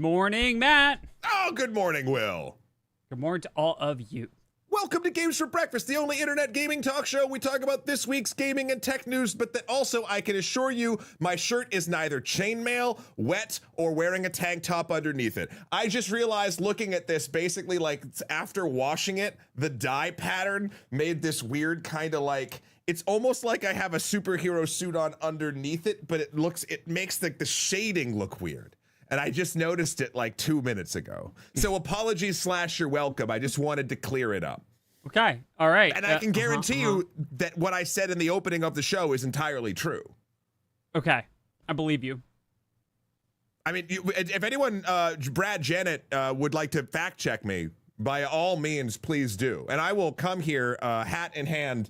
morning, Matt. Oh, good morning, Will. Good morning to all of you. Welcome to Games for Breakfast, the only internet gaming talk show. We talk about this week's gaming and tech news, but that also, I can assure you, my shirt is neither chainmail, wet, or wearing a tank top underneath it. I just realized looking at this, basically, like, after washing it, the dye pattern made this weird kind of like, it's almost like I have a superhero suit on underneath it, but it makes the shading look weird. And I just noticed it like 2 minutes ago. So apologies / you're welcome. I just wanted to clear it up. Okay. All right. And I can guarantee you that what I said in the opening of the show is entirely true. Okay. I believe you. I mean, if anyone, Brad Janet, would like to fact check me, by all means, please do. And I will come here hat in hand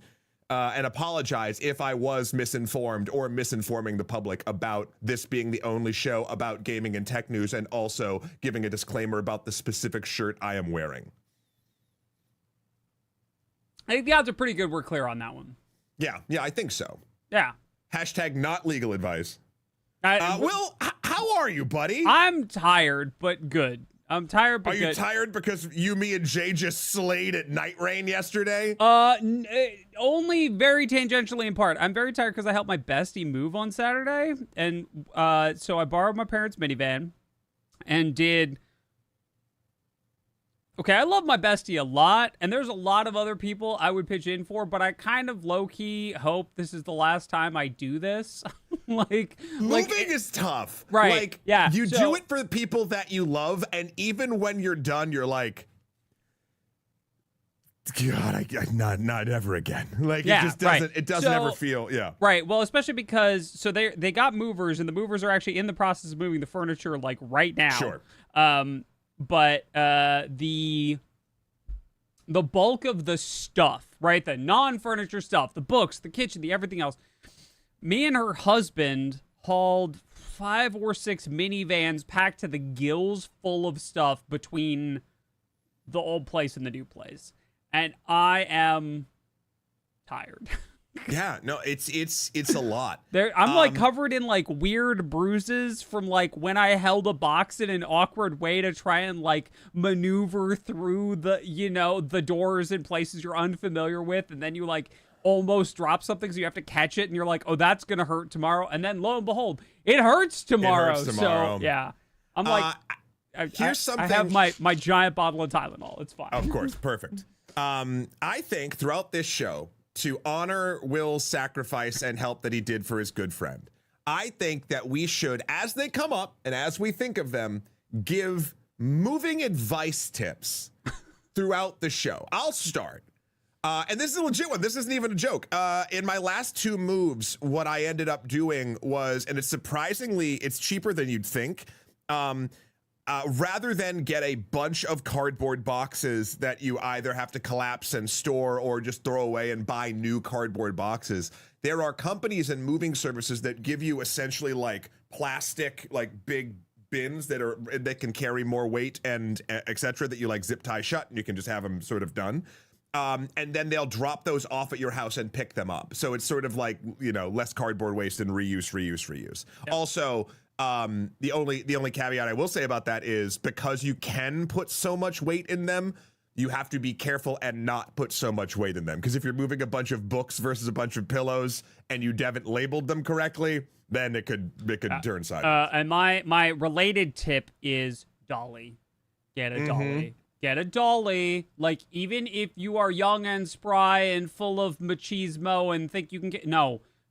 and apologize if I was misinformed or misinforming the public about this being the only show about gaming and tech news, and also giving a disclaimer about the specific shirt I am wearing. I think the odds are pretty good we're clear on that one. Yeah, I think so. Yeah. Hashtag not legal advice. Will, how are you, buddy? I'm tired, but good. I'm tired, but Are you tired because you, me, and Jay just slayed at Night Rain yesterday? Only very tangentially in part. I'm very tired because I helped my bestie move on Saturday, and so I borrowed my parents' minivan and did. Okay, I love my bestie a lot, and there's a lot of other people I would pitch in for, but I kind of low-key hope this is the last time I do this. Moving is tough. Right, Like, yeah. You do it for the people that you love, and even when you're done, you're like, God, not ever again. Like, yeah, it just doesn't, right. It doesn't ever feel, yeah. Right, well, especially because, so they got movers, and the movers are actually in the process of moving the furniture, like, right now. Sure. But the bulk of the stuff, right, the non-furniture stuff, the books, the kitchen, the everything else, me and her husband hauled 5 or 6 minivans packed to the gills full of stuff between the old place and the new place. And I am tired. Yeah, no, it's a lot. I'm like covered in like weird bruises from like when I held a box in an awkward way to try and like maneuver through the doors in places you're unfamiliar with, and then you like almost drop something, so you have to catch it, and you're like, oh, that's gonna hurt tomorrow, and then lo and behold, it hurts tomorrow. So yeah, I'm like, here's something. I have my giant bottle of Tylenol. It's fine. Of course, perfect. I think throughout this show, to honor Will's sacrifice and help that he did for his good friend, I think that we should, as they come up and as we think of them, give moving advice tips throughout the show. I'll start. And this is a legit one. This isn't even a joke. In my last 2 moves, what I ended up doing was, and it's cheaper than you'd think, rather than get a bunch of cardboard boxes that you either have to collapse and store or just throw away and buy new cardboard boxes, there are companies and moving services that give you essentially like plastic, like big bins that can carry more weight and etc. that you like zip tie shut, and you can just have them sort of done. And then they'll drop those off at your house and pick them up. So it's sort of like, less cardboard waste and reuse. Yep. Also, the only caveat I will say about that is because you can put so much weight in them, you have to be careful and not put so much weight in them. Because if you're moving a bunch of books versus a bunch of pillows and you haven't labeled them correctly, then it could turn sideways. And my related tip is dolly. Get a dolly. Get a dolly. Like, even if you are young and spry and full of machismo and think you can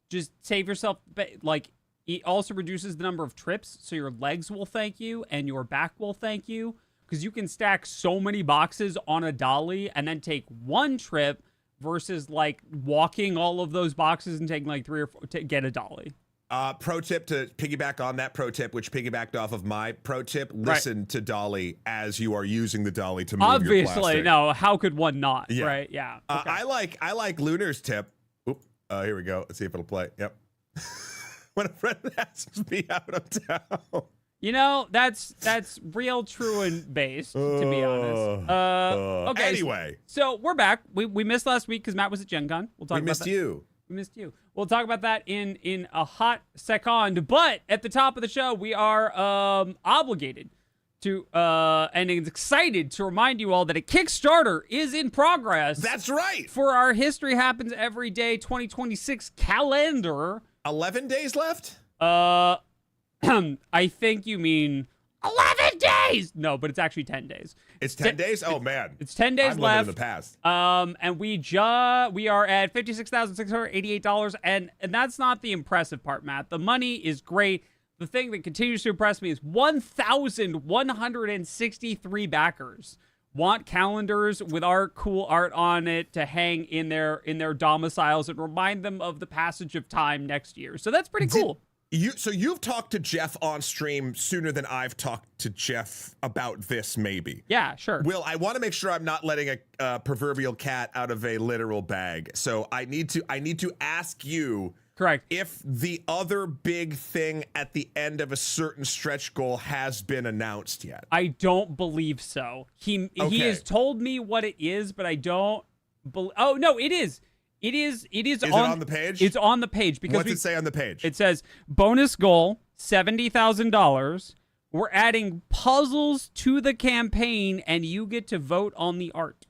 just save yourself, like, it also reduces the number of trips, so your legs will thank you and your back will thank you, because you can stack so many boxes on a dolly and then take one trip versus like walking all of those boxes and taking like 3 or 4 to get a dolly. Pro tip to piggyback on that pro tip, which piggybacked off of my pro tip, listen to dolly as you are using the dolly to move your plastic. Obviously, no, how could one not, yeah. Right? Yeah. Okay. I like Lunar's tip. Here we go. Let's see if it'll play. Yep. When a friend asks me out of town. That's real true and based, to be honest. Okay. Anyway. So we're back. We missed last week because Matt was at Gen Con. We'll talk about that. We missed you. We'll talk about that in a hot second. But at the top of the show, we are obligated and is excited to remind you all that a Kickstarter is in progress. That's right. For our History Happens Every Day 2026 calendar. 11 days left? I think you mean 11 days. No, but it's actually 10 days. It's 10 days? Oh, man. It's 10 days I'm left. living in the past. And we are at $56,688, and that's not the impressive part, Matt. The money is great. The thing that continues to impress me is 1,163 backers want calendars with our cool art on it to hang in their domiciles and remind them of the passage of time next year. So that's pretty cool. So you've talked to Jeff on stream sooner than I've talked to Jeff about this, maybe. Yeah, sure. Will, I want to make sure I'm not letting a proverbial cat out of a literal bag. So I need to ask you. Correct. If the other big thing at the end of a certain stretch goal has been announced yet. I don't believe so. He has told me what it is, but I don't believe. Oh no, it is. It is it on the page? It's on the page because what's it say on the page? It says bonus goal $70,000. We're adding puzzles to the campaign, and you get to vote on the art.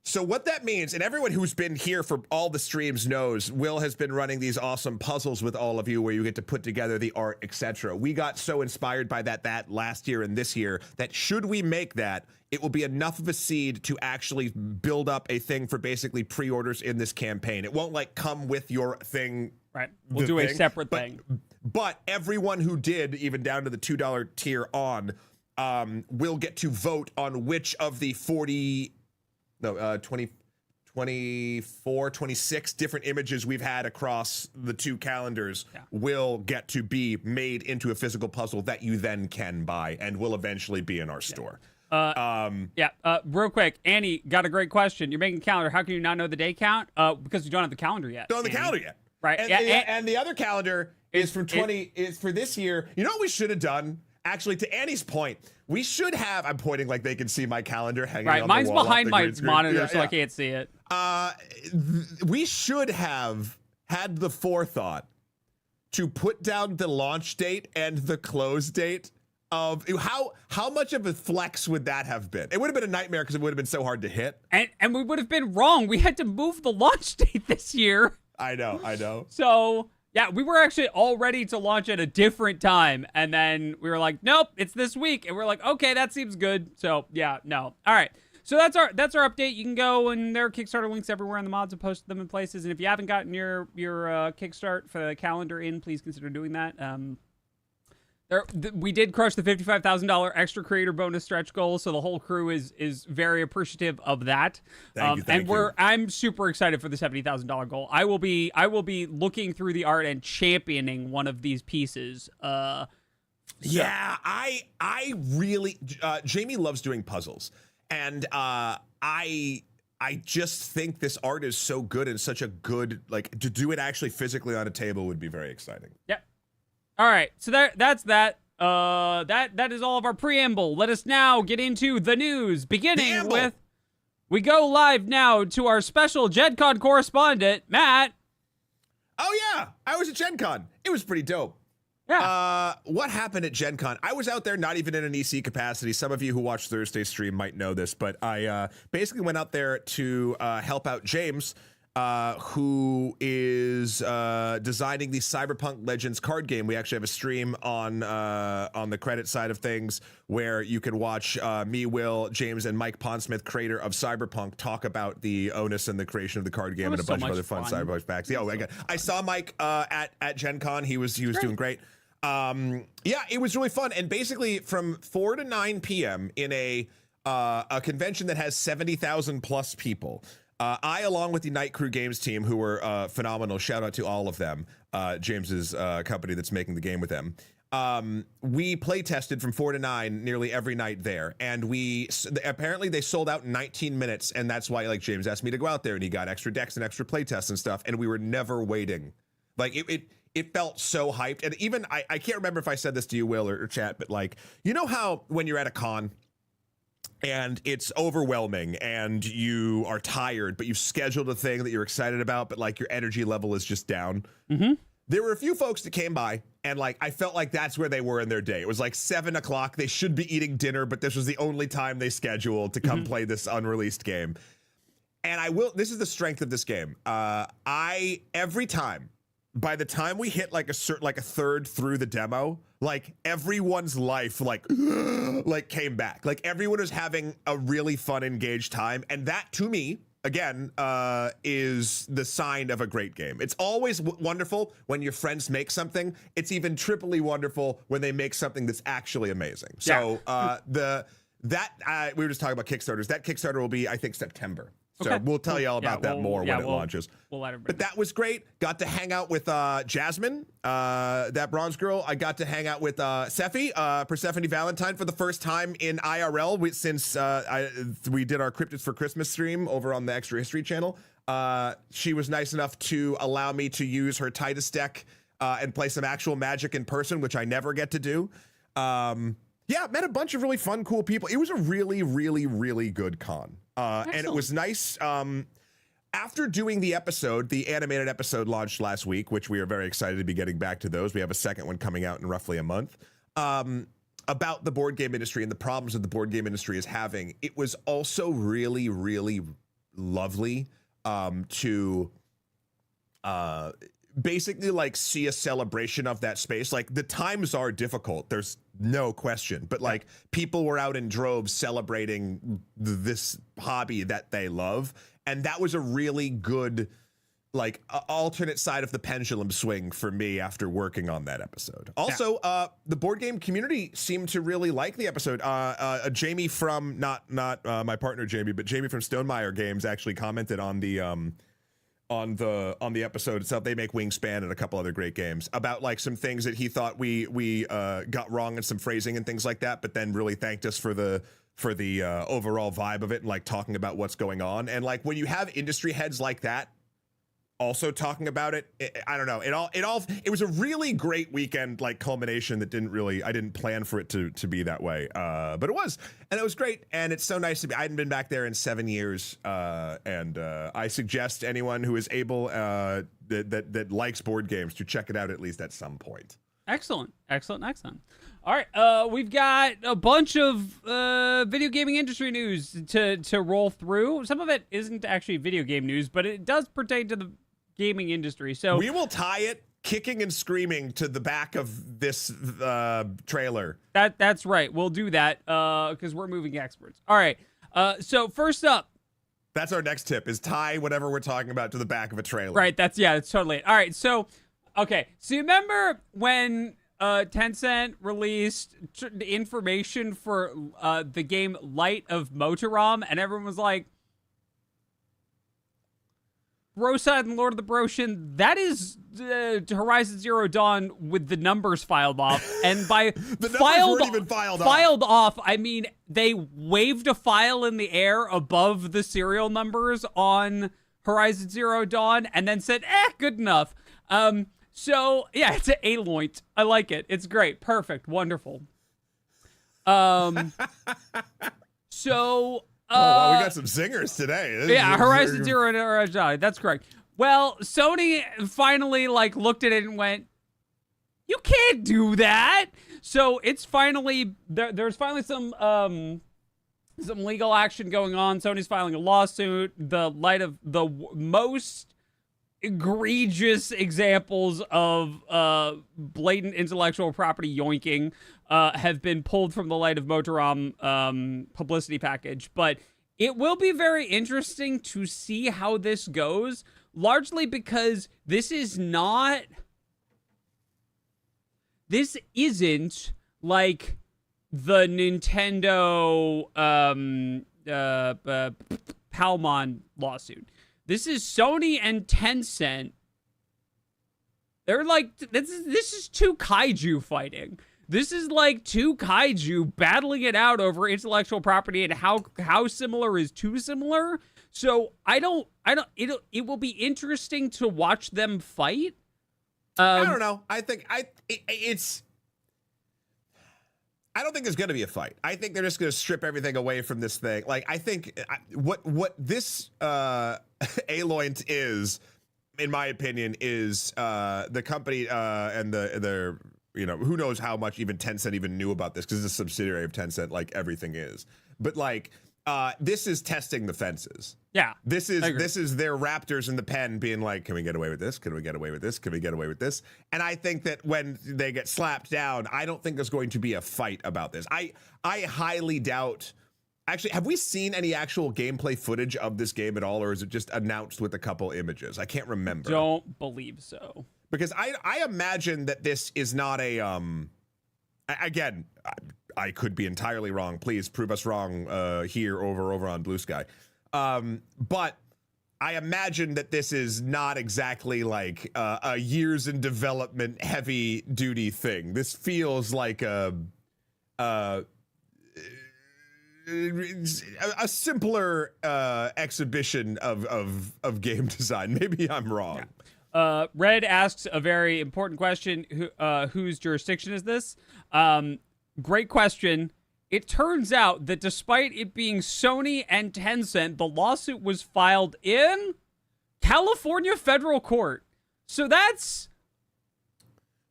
So what that means, and everyone who's been here for all the streams knows, Will has been running these awesome puzzles with all of you where you get to put together the art, etc. We got so inspired by that last year and this year that should we make that, it will be enough of a seed to actually build up a thing for basically pre-orders in this campaign. It won't like come with your thing. Right. We'll do a separate thing. But everyone who did, even down to the $2 tier on, will get to vote on which of the 24, 26 different images we've had across the two calendars will get to be made into a physical puzzle that you then can buy and will eventually be in our store. Real quick, Annie got a great question. You're making a calendar. How can you not know the day count? Because you don't have the calendar yet. Don't have the calendar yet. Right. And the other calendar is from is for this year. You know what we should have done? Actually, to Annie's point, we should have. I'm pointing like they can see my calendar hanging on the wall. Mine's behind my monitor, so I can't see it. We should have had the forethought to put down the launch date and the close date of how much of a flex would that have been? It would have been a nightmare because it would have been so hard to hit. And we would have been wrong. We had to move the launch date this year. I know. So. Yeah, we were actually all ready to launch at a different time, and then we were like, nope, it's this week, and we're like, okay, that seems good. So yeah, no. All right. So that's our update. You can go, and there are Kickstarter links everywhere, and the mods have posted them in places. And if you haven't gotten your Kickstart for the calendar in, please consider doing that. We did crush the $55,000 extra creator bonus stretch goal, so the whole crew is very appreciative of that. Thank you. I'm super excited for the $70,000 goal. I will be looking through the art and championing one of these pieces. I really Jamie loves doing puzzles, and I just think this art is so good and such a good, like, to do it actually physically on a table would be very exciting. Yep. All right, so that's that. That is all of our preamble. Let us now get into the news, beginning with, we go live now to our special Gen Con correspondent, Matt. Oh yeah, I was at Gen Con. It was pretty dope. Yeah. What happened at Gen Con? I was out there not even in an EC capacity. Some of you who watch Thursday's stream might know this, but I basically went out there to help out James, who is designing the Cyberpunk Legends card game. We actually have a stream on the credit side of things where you can watch me, Will, James, and Mike Pondsmith, creator of Cyberpunk, talk about the onus and the creation of the card game and a bunch of other fun Cyberpunk packs. Yeah, I saw Mike at Gen Con. He was doing great. It was really fun. And basically from 4 to 9 p.m. in a convention that has 70,000 plus people, I, along with the Night Crew Games team, who were phenomenal, shout out to all of them, James's company that's making the game with them, we play tested from 4 to 9 nearly every night there, and apparently they sold out in 19 minutes, and that's why, like, James asked me to go out there, and he got extra decks and extra play tests and stuff, and we were never waiting. Like, it felt so hyped, and even, I can't remember if I said this to you, Will, or chat, but, like, you know how when you're at a con, and it's overwhelming and you are tired, but you've scheduled a thing that you're excited about, but like your energy level is just down. Mm-hmm. There were a few folks that came by And like, I felt like that's where they were in their day. It was like 7 o'clock. They should be eating dinner, but this was the only time they scheduled to come play this unreleased game. And this is the strength of this game. Every time, by the time we hit like a third through the demo, like everyone's life, like came back. Like everyone was having a really fun, engaged time. And that to me, again, is the sign of a great game. It's always wonderful when your friends make something. It's even triply wonderful when they make something that's actually amazing. So we were just talking about Kickstarters. That Kickstarter will be, I think, September. So we'll tell you all about that more when it launches. We'll let everybody But that was great. Got to hang out with Jasmine, that bronze girl. I got to hang out with Persephone Valentine for the first time in IRL since we did our Cryptids for Christmas stream over on the Extra History channel. She was nice enough to allow me to use her Titus deck and play some actual Magic in person, which I never get to do. Met a bunch of really fun, cool people. It was a really, really, really good con. And it was nice. After doing the animated episode launched last week, which we are very excited to be getting back to those. We have a second one coming out in roughly a month, about the board game industry and the problems that the board game industry is having. It was also really, really lovely to basically like see a celebration of that space. Like the times are difficult, there's no question, but like people were out in droves celebrating this hobby that they love, and that was a really good like alternate side of the pendulum swing for me after working on that episode. Also, the board game community seemed to really like the episode. Jamie from not my partner Jamie, but Jamie from Stonemeyer Games actually commented on the episode itself. They make Wingspan and a couple other great games, about like some things that he thought we got wrong and some phrasing and things like that, but then really thanked us for the overall vibe of it and like talking about what's going on. And like when you have industry heads like that also talking about it, I don't know, it was a really great weekend, like culmination that I didn't plan for it to be that way, but it was, and it was great. And it's so nice to be, I hadn't been back there in 7 years, and I suggest anyone who is able that likes board games to check it out at least at some point. Excellent. All right, we've got a bunch of video gaming industry news to roll through. Some of it isn't actually video game news, but it does pertain to the gaming industry. So we will tie it kicking and screaming to the back of this trailer. That's right. We'll do that because we're moving experts. All right. So first up, that's our next tip: is tie whatever we're talking about to the back of a trailer. Right. That's totally it. All right. So, okay. So you remember when Tencent released the information for the game Light of Motorom, and everyone was like, Broside and Lord of the Broshin, that is Horizon Zero Dawn with the numbers filed off. And by the numbers weren't even filed off, I mean they waved a file in the air above the serial numbers on Horizon Zero Dawn and then said, good enough. So, yeah, it's an Alloyn't. I like it. It's great. Perfect. Wonderful. So... wow, we got some singers today. Horizon Zero and Horizon Ally. That's correct. Well, Sony finally looked at it and went, "You can't do that." So it's finally there's finally some legal action going on. Sony's filing a lawsuit. The light of the most egregious examples of blatant intellectual property yoinking have been pulled from the Light of Motorom publicity package. But it will be very interesting to see how this goes, largely because this isn't like the Nintendo Palmon lawsuit. This is Sony and Tencent. They're like, this is two kaiju fighting. This is like two kaiju battling it out over intellectual property and how similar is too similar. So it will be interesting to watch them fight. I don't know. I don't think there's going to be a fight. I think they're just going to strip everything away from this thing. Like, I think what this Alloyn't is, in my opinion, is the company and their who knows how much even Tencent even knew about this, because it's a subsidiary of Tencent, like everything is. But like, this is testing the fences. Yeah, this is their raptors in the pen being like, can we get away with this? Can we get away with this? Can we get away with this? And I think that when they get slapped down, I don't think there's going to be a fight about this. I highly doubt. Actually, have we seen any actual gameplay footage of this game at all, or is it just announced with a couple images? I can't remember. Don't believe so. Because I imagine that this is not a again, I could be entirely wrong. Please prove us wrong here over on Blue Sky. But I imagine that this is not exactly like a years in development heavy duty thing. This feels like a simpler exhibition of game design. Maybe I'm wrong. Yeah. Red asks a very important question. Whose jurisdiction is this? Great question. It turns out that despite it being Sony and Tencent, the lawsuit was filed in California federal court. So that's...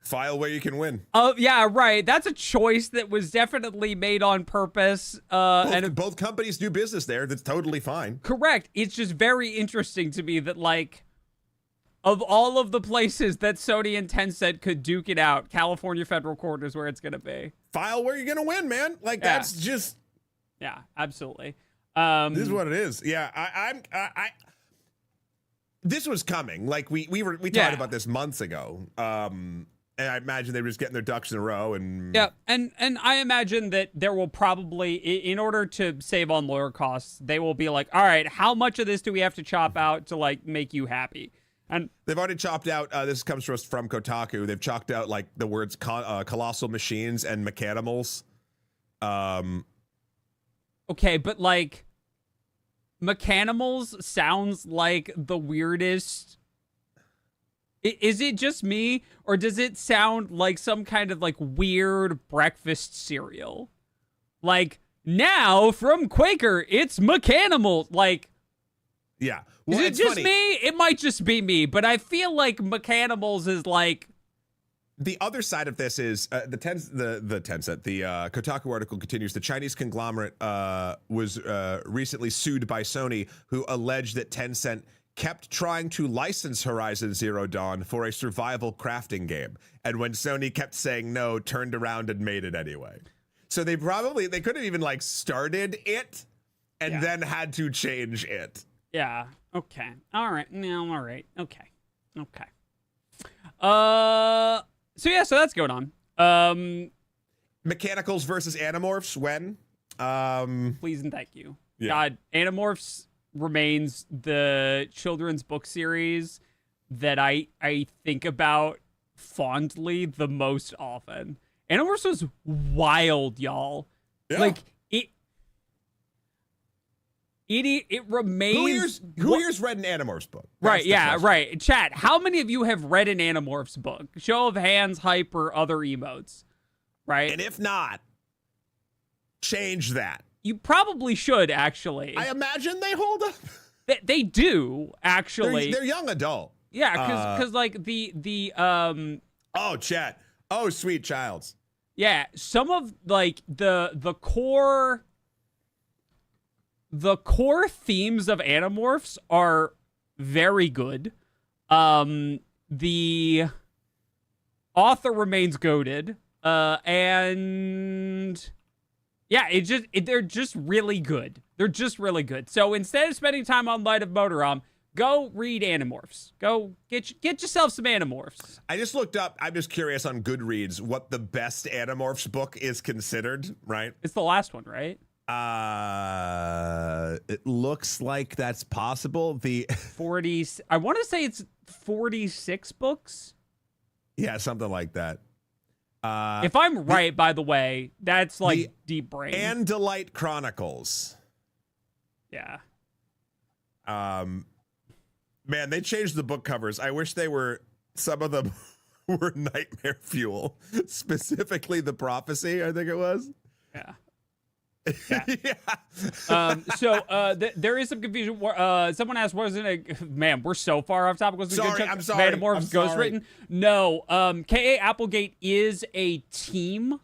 File where you can win. Yeah, right. That's a choice that was definitely made on purpose. And both companies do business there. That's totally fine. Correct. It's just very interesting to me that, like, of all of the places that Sony and Tencent could duke it out, California federal court is where it's going to be. File where you're going to win, man. Like, that's just... Yeah, absolutely. This is what it is. Yeah, I this was coming. Like, we talked about this months ago. And I imagine they were just getting their ducks in a row. And yeah, and I imagine that there will probably, in order to save on lawyer costs, they will be like, all right, how much of this do we have to chop out to, like, make you happy? And they've already chopped out, this comes to us from Kotaku, they've chalked out like the words colossal machines and mechanimals. Okay, but like mechanimals sounds like the weirdest. Is it just me, or does it sound like some kind of like weird breakfast cereal? Like, now from Quaker, it's mechanimals. Like, yeah. Well, is it just funny. me? It might just be me, but I feel like mechanimals is like... The other side of this is the Tencent, the Kotaku article continues. The Chinese conglomerate was recently sued by Sony, who alleged that Tencent kept trying to license Horizon Zero Dawn for a survival crafting game. And when Sony kept saying no, turned around and made it anyway. So they could have even like started it and then had to change it. Yeah. Okay. All right. No. All right. Okay. Okay. So yeah. So that's going on. Mechanicals versus Animorphs. When? Please and thank you. Yeah. God, Animorphs remains the children's book series that I think about fondly the most often. Animorphs was wild, y'all. Yeah. Like it remains. Who here's read an Animorphs book? Right, yeah, right. Chat, how many of you have read an Animorphs book? Show of hands, hype, or other emotes. Right? And if not, change that. You probably should, actually. I imagine they hold up. They do, actually. They're young adult. Yeah, because like the Oh, chat. Oh, sweet childs. Yeah, some of like the core themes of Animorphs are very good. The author remains goated. And yeah, they're just really good. They're just really good. So instead of spending time on Light of Motorom, go read Animorphs. Go get yourself some Animorphs. I just looked up. I'm just curious on Goodreads what the best Animorphs book is considered. Right? It's the last one, right? It looks like that's possible. The 40. I want to say it's 46 books. Yeah, something like that. If I'm right, by the way, that's like deep brain. And Delight Chronicles. Yeah. Man, they changed the book covers. I wish some of them were nightmare fuel. Specifically the Prophecy, I think it was. Yeah. Yeah. Yeah. There is some confusion. Someone asked, wasn't it? Man, we're so far off topic. Was Sorry, I'm sorry. Metamorphs Ghostwritten? No. K.A. Applegate is a team.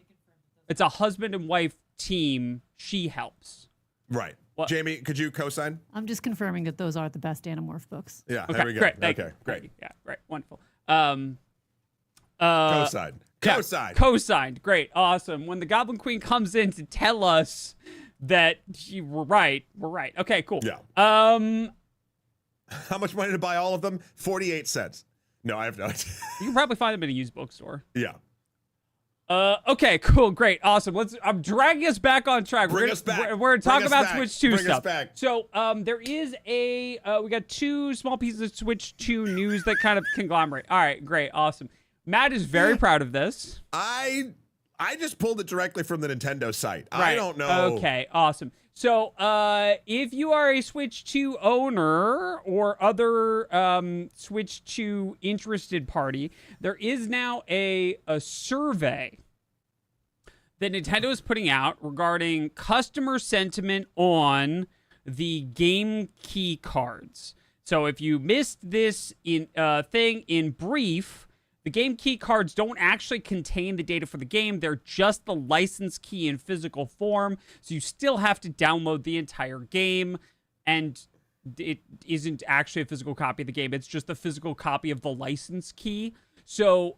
It's a husband and wife team. She helps. Right. What? Jamie, could you co-sign? I'm just confirming that those are the best Animorph books. Yeah, Okay, there we go. great. Okay, great. Yeah, right. Wonderful. Co-sign. Co-sign. Co-signed. Great. Awesome. When the Goblin Queen comes in to tell us that we're right. Okay, cool. Yeah. How much money to buy all of them? 48 cents. No, I have no idea. You can probably find them in a used bookstore. Yeah. Okay, cool, great, awesome. I'm dragging us back on track. Bring us back. We're gonna talk about back. Switch 2 Bring stuff. us back. So, there is we got 2 small pieces of Switch 2 news that kind of conglomerate. All right, great, awesome. Matt is very proud of this. I just pulled it directly from the Nintendo site. Right. I don't know. Okay, awesome. So, if you are a Switch 2 owner or other Switch 2 interested party, there is now a survey that Nintendo is putting out regarding customer sentiment on the game key cards. So, if you missed this thing in brief, the game key cards don't actually contain the data for the game. They're just the license key in physical form. So you still have to download the entire game. And it isn't actually a physical copy of the game. It's just a physical copy of the license key. So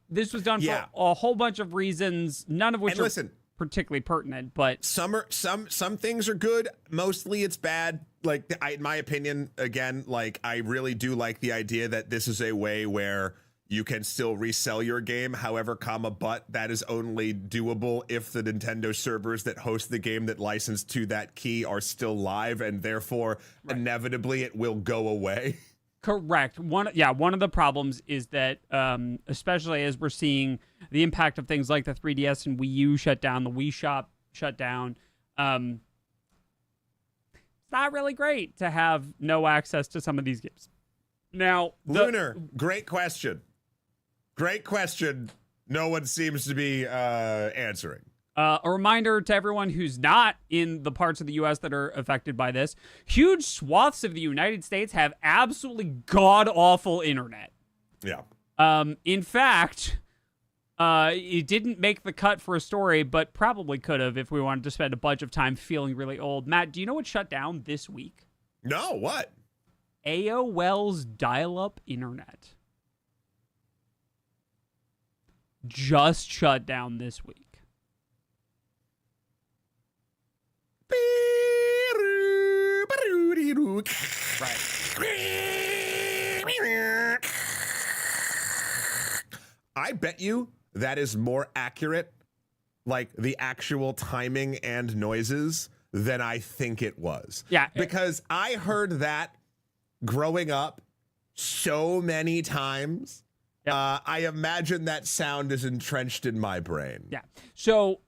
this was done for a whole bunch of reasons, none of which are particularly pertinent. But some things are good. Mostly it's bad. Like, in my opinion, again, like, I really do like the idea that this is a way where you can still resell your game, however, but that is only doable if the Nintendo servers that host the game that license to that key are still live, and therefore, inevitably, it will go away. Correct. One of the problems is that, especially as we're seeing the impact of things like the 3DS and Wii U shut down, the Wii Shop shut down, it's not really great to have no access to some of these games. Now, Lunar, great question. Great question. No one seems to be answering. A reminder to everyone who's not in the parts of the U.S. that are affected by this, huge swaths of the United States have absolutely god-awful internet. Yeah. In fact, it didn't make the cut for a story, but probably could have if we wanted to spend a bunch of time feeling really old. Matt, do you know what shut down this week? No, what? AOL's dial-up internet. Just shut down this week. Right. I bet you that is more accurate, like the actual timing and noises, than I think it was. Yeah. Because I heard that growing up so many times. Yep. I imagine that sound is entrenched in my brain. Yeah. So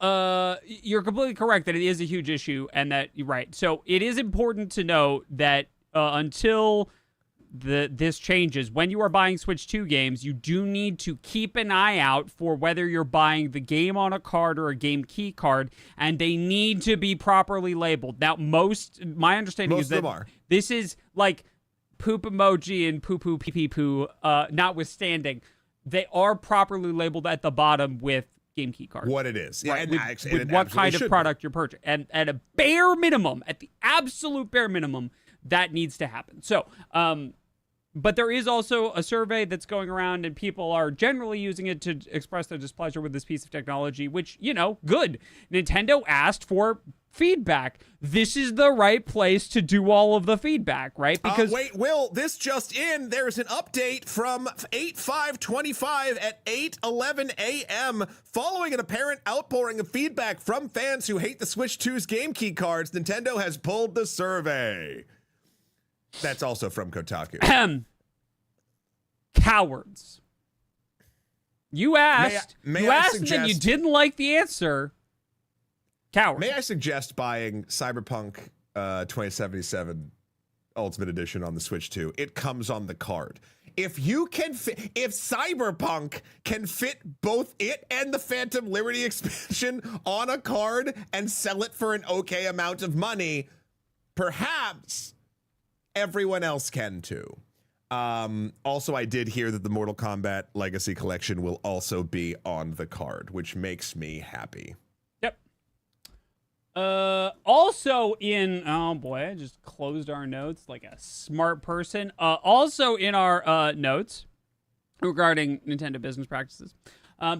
you're completely correct that it is a huge issue, and that you're right. So it is important to note that until this changes, when you are buying Switch 2 games, you do need to keep an eye out for whether you're buying the game on a card or a game key card, and they need to be properly labeled. Now, my understanding is that this is like poop emoji and poo-poo pee-pee-poo notwithstanding, they are properly labeled at the bottom with game key cards. What it is. Right, Yeah, with what kind of product you're purchasing. And at a bare minimum, at the absolute bare minimum, that needs to happen. So, but there is also a survey that's going around, and people are generally using it to express their displeasure with this piece of technology, which, good. Nintendo asked for feedback. This is the right place to do all of the feedback, right? Because wait, Will, this just in, there's an update from 8/5/25 at 8:11 a.m. Following an apparent outpouring of feedback from fans who hate the Switch 2's game key cards, Nintendo has pulled the survey. That's also from Kotaku. Cowards. You asked. May you I asked, and you didn't like the answer. Cowards. May I suggest buying Cyberpunk 2077 Ultimate Edition on the Switch 2? It comes on the card. if Cyberpunk can fit both it and the Phantom Liberty expansion on a card and sell it for an okay amount of money, perhaps everyone else can too. Also, I did hear that the Mortal Kombat Legacy Collection will also be on the card, which makes me happy. Yep. Also in, oh boy, I just closed our notes like a smart person. Also in our notes regarding Nintendo business practices,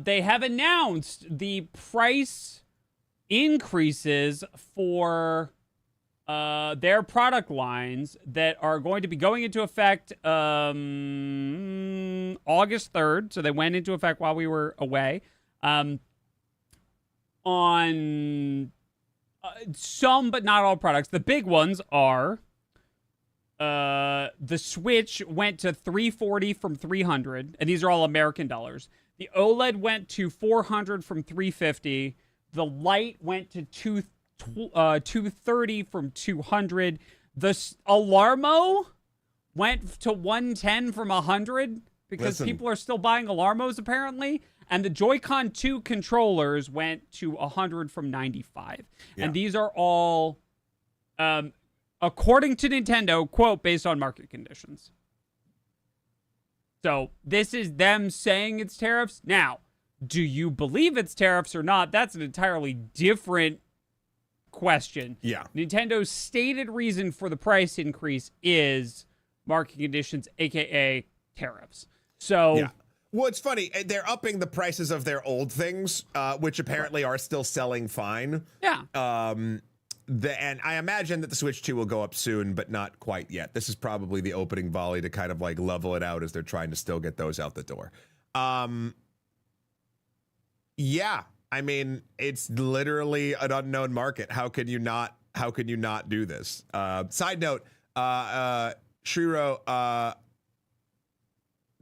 they have announced the price increases for their product lines that are going to be going into effect August 3rd. So they went into effect while we were away. On some, but not all products. The big ones are the Switch went to $340 from $300, and these are all American dollars. The OLED went to $400 from $350. The Lite went to $230 from $200. The Alarmo went to $110 from $100 because people are still buying Alarmos apparently. And the Joy-Con 2 controllers went to $100 from $95. Yeah. And these are all, according to Nintendo, quote, based on market conditions. So this is them saying it's tariffs. Now, do you believe it's tariffs or not? That's an entirely different question. Yeah. Nintendo's stated reason for the price increase is market conditions, aka tariffs. So yeah. Well, it's funny. They're upping the prices of their old things, which apparently are still selling fine. Yeah. And I imagine that the Switch 2 will go up soon, but not quite yet. This is probably the opening volley to kind of like level it out as they're trying to still get those out the door. Yeah. I mean, it's literally an unknown market. How could you not do this? Side note, Shiro,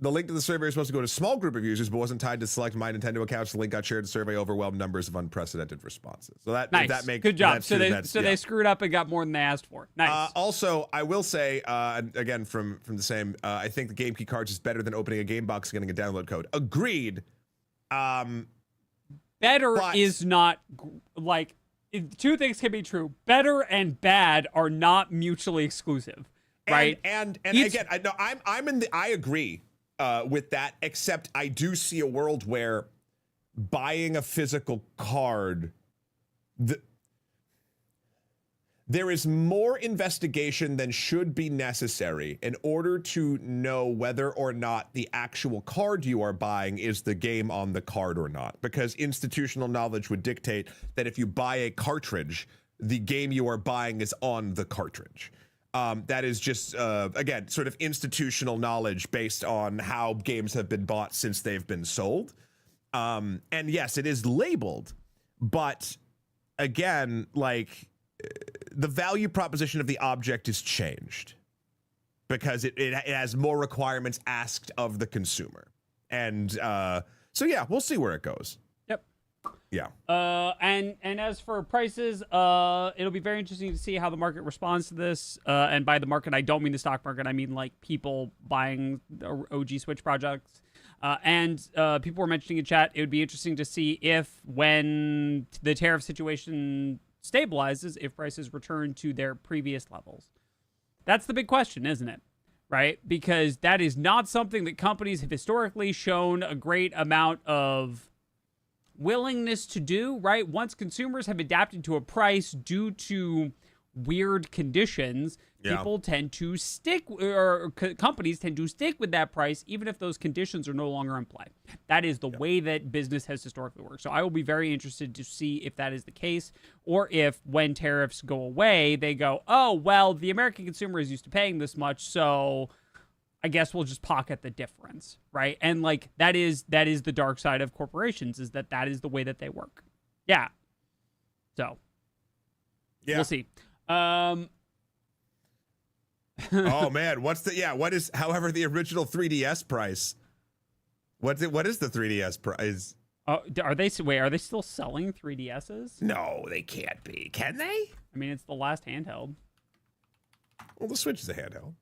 the link to the survey is supposed to go to a small group of users, but wasn't tied to select My Nintendo accounts. The link got shared. The survey overwhelmed numbers of unprecedented responses. So that makes good job. So they screwed up and got more than they asked for. Nice. Also, I will say again from the same. I think the game key cards is better than opening a game box and getting a download code. Agreed. Better is not like two things can be true. Better and bad are not mutually exclusive, right? And again, I agree. With that, except I do see a world where buying a physical card, there is more investigation than should be necessary in order to know whether or not the actual card you are buying is the game on the card or not. Because institutional knowledge would dictate that if you buy a cartridge, the game you are buying is on the cartridge. That is just, again, sort of institutional knowledge based on how games have been bought since they've been sold. And yes, it is labeled, but again, like the value proposition of the object is changed because it has more requirements asked of the consumer. And so, yeah, we'll see where it goes. Yeah. And as for prices, it'll be very interesting to see how the market responds to this. And by the market, I don't mean the stock market. I mean like people buying the OG Switch projects. And people were mentioning in chat, it would be interesting to see if when the tariff situation stabilizes, if prices return to their previous levels. That's the big question, isn't it? Right? Because that is not something that companies have historically shown a great amount of willingness to do, right? Once consumers have adapted to a price due to weird conditions, people tend to stick, or companies tend to stick with that price, even if those conditions are no longer in play. That is the way that business has historically worked. So I will be very interested to see if that is the case, or if when tariffs go away, they go, oh, well, the American consumer is used to paying this much, so I guess we'll just pocket the difference, right? And like that is the dark side of corporations, is that is the way that they work. Yeah. So we'll see. Oh man, what is however the original 3DS price? What is the 3DS price? Are they still selling 3DSs? No, they can't be. Can they? I mean, it's the last handheld. Well, the Switch is a handheld.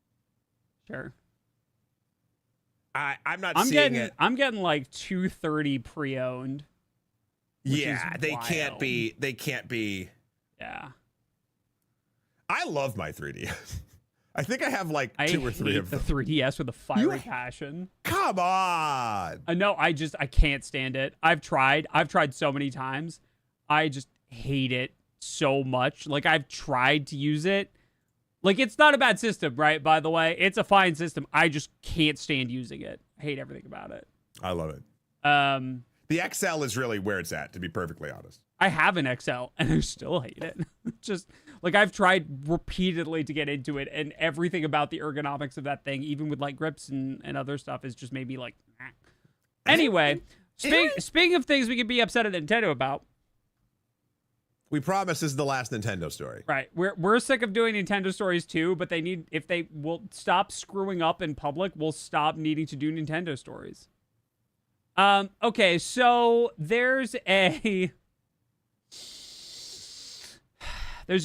Sure. I'm not seeing it. I'm getting like 230 pre-owned. Yeah, they can't be. Yeah. I love my 3DS. I think I have like two or three of them. The 3DS with a fiery passion. Come on. No, I can't stand it. I've tried so many times. I just hate it so much. Like, I've tried to use it. Like, it's not a bad system, right? By the way, it's a fine system. I just can't stand using it. I hate everything about it. I love it. The XL is really where it's at, to be perfectly honest. I have an XL and I still hate it. Just like, I've tried repeatedly to get into it, and everything about the ergonomics of that thing, even with like grips and other stuff, has just made me like, nah. Anyway, speaking of things we could be upset at Nintendo about. We promise this is the last Nintendo story. Right. We're sick of doing Nintendo stories too, but if they will stop screwing up in public, we'll stop needing to do Nintendo stories. Okay, so there's a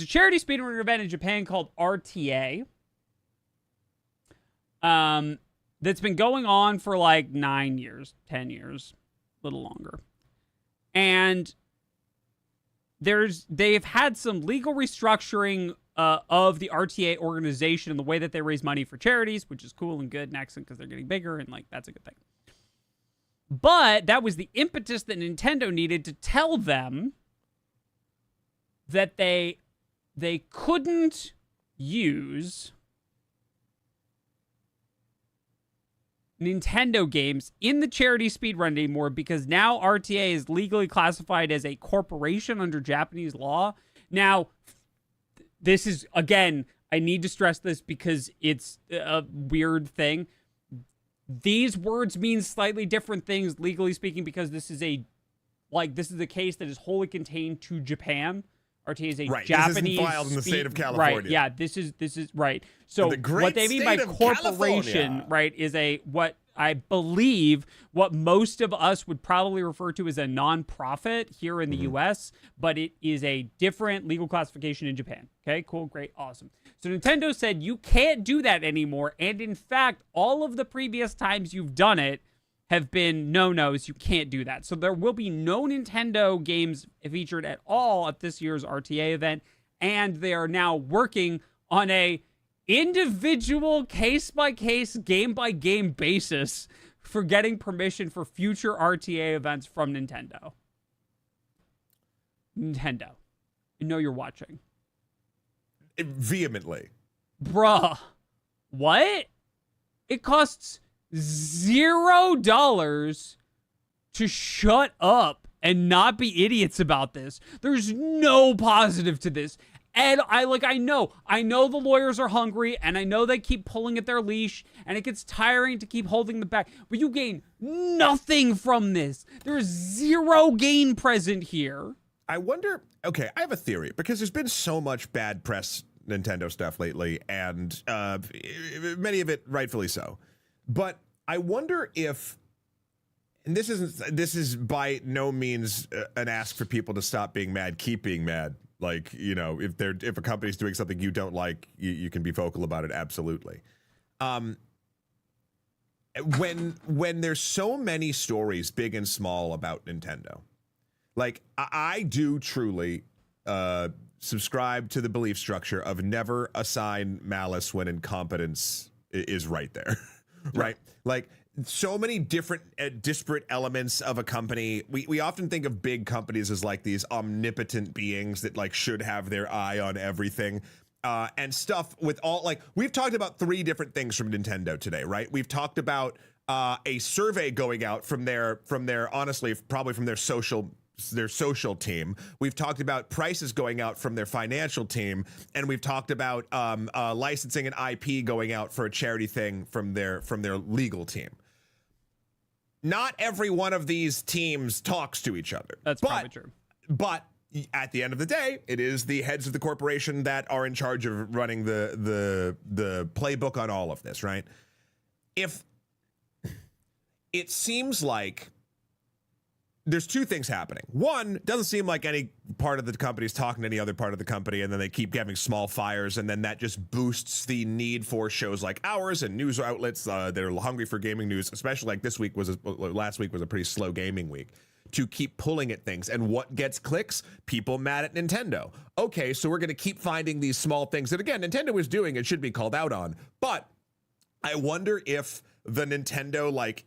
charity speedrunner event in Japan called RTA. That's been going on for like 9 years, 10 years, a little longer. And they've had some legal restructuring of the RTA organization and the way that they raise money for charities, which is cool and good and excellent because they're getting bigger, and like that's a good thing. But that was the impetus that Nintendo needed to tell them that they couldn't use Nintendo games in the charity speedrun anymore, because now RTA is legally classified as a corporation under Japanese law. Now, this is, again, I need to stress this because it's a weird thing. These words mean slightly different things, legally speaking, because this is a case that is wholly contained to Japan. RTA is a Japanese. This isn't filed in the state of California. Right, yeah, this is right. So what they mean by corporation, right, is what I believe what most of us would probably refer to as a non-profit here in the U.S., but it is a different legal classification in Japan. Okay, cool, great, awesome. So Nintendo said you can't do that anymore, and in fact, all of the previous times you've done it have been no-nos. You can't do that. So there will be no Nintendo games featured at all at this year's RTA event, and they are now working on a individual case-by-case, game-by-game basis for getting permission for future RTA events from Nintendo. Nintendo, I know you're watching. Vehemently. Bruh. What? It costs $0 to shut up and not be idiots about this. There's no positive to this. And I know the lawyers are hungry, and I know they keep pulling at their leash, and it gets tiring to keep holding them back, but you gain nothing from this. There's zero gain present here. I wonder, okay, I have a theory, because there's been so much bad press Nintendo stuff lately, and many of it rightfully so. But I wonder if, and this is by no means an ask for people to stop being mad, keep being mad. Like, you know, if a company's doing something you don't like, you can be vocal about it. Absolutely. When there's so many stories, big and small, about Nintendo, like I do truly subscribe to the belief structure of never assign malice when incompetence is right there. Right? Like, so many different disparate elements of a company. We often think of big companies as like these omnipotent beings that like should have their eye on everything, and stuff with all, like, we've talked about 3 different things from Nintendo today, right? We've talked about a survey going out from their honestly, probably from their social team. We've talked about prices going out from their financial team, and we've talked about licensing and IP going out for a charity thing from their legal team. Not every one of these teams talks to each other. That's probably true. But at the end of the day, it is the heads of the corporation that are in charge of running the playbook on all of this, right? If it seems like there's two things happening. One, doesn't seem like any part of the company is talking to any other part of the company, and then they keep having small fires, and then that just boosts the need for shows like ours and news outlets that are hungry for gaming news, especially like last week was a pretty slow gaming week, to keep pulling at things. And what gets clicks? People mad at Nintendo. Okay, so we're going to keep finding these small things that, again, Nintendo is doing and should be called out on. But I wonder if the Nintendo, like,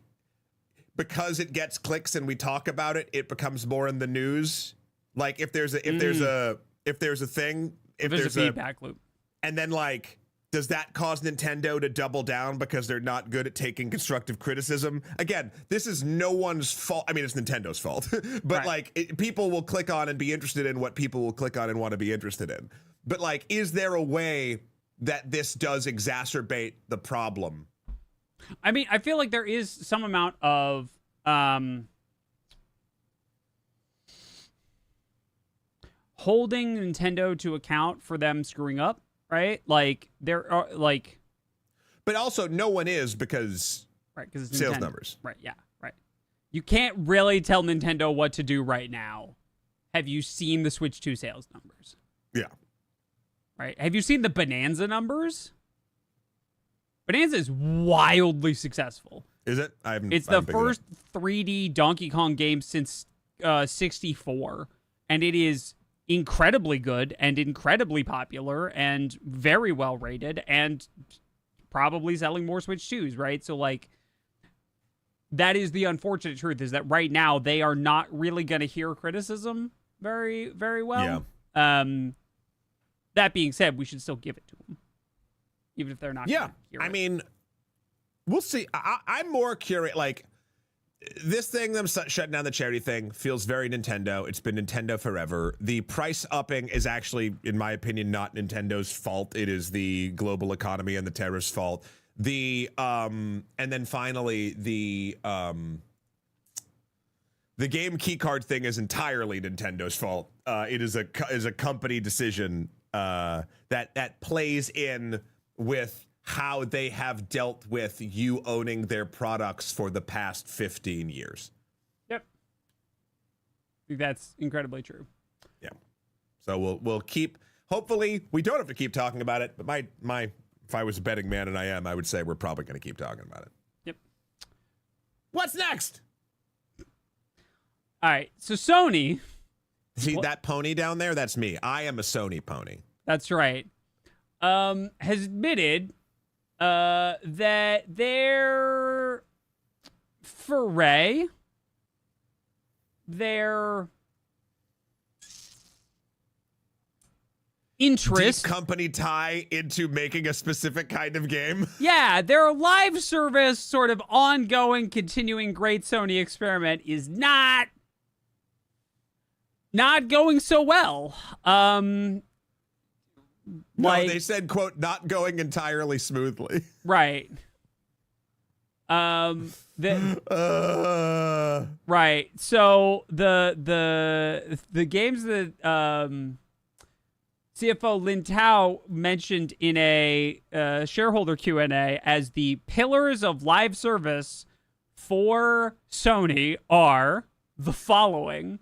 because it gets clicks and we talk about it, it becomes more in the news. Like if there's a feedback loop, and then like, does that cause Nintendo to double down because they're not good at taking constructive criticism? Again, this is no one's fault. I mean, it's Nintendo's fault, but like people will click on and be interested in what people will click on and want to be interested in. But like, is there a way that this does exacerbate the problem? I mean, I feel like there is some amount of holding Nintendo to account for them screwing up, right? Like there are like, but also no one is because it's sales Nintendo. Numbers, right? Yeah, right. You can't really tell Nintendo what to do right now. Have you seen the Switch 2 sales numbers? Yeah. Right. Have you seen the Bonanza numbers? Bonanza is wildly successful. Is it? It's the first 3D Donkey Kong game since 64, and it is incredibly good and incredibly popular and very well rated and probably selling more Switch 2s, right? So, like, that is the unfortunate truth, is that right now they are not really going to hear criticism very, very well. Yeah. That being said, we should still give it to them, even if they're not. Yeah, hear I it. mean, we'll see. I'm more curious. Like this thing, them shutting down the charity thing, feels very Nintendo. It's been Nintendo forever. The price upping is actually, in my opinion, not Nintendo's fault. It is the global economy and the tariffs' fault. And then finally the game keycard thing is entirely Nintendo's fault. It is a company decision that plays in with how they have dealt with you owning their products for the past 15 years. Yep. I think that's incredibly true. Yeah. So we'll keep, hopefully we don't have to keep talking about it, but my if I was a betting man, and I would say we're probably going to keep talking about it. Yep. What's next? All right. So Sony. See that pony down there? That's me. I am a Sony pony. That's right. Has admitted that their foray, their interest, deep company tie into making a specific kind of game. Yeah, their live service sort of ongoing, continuing great Sony experiment is not going so well. No, they said, quote, not going entirely smoothly. Right. Right. So the games that CFO Lin Tao mentioned in a shareholder Q&A as the pillars of live service for Sony are the following.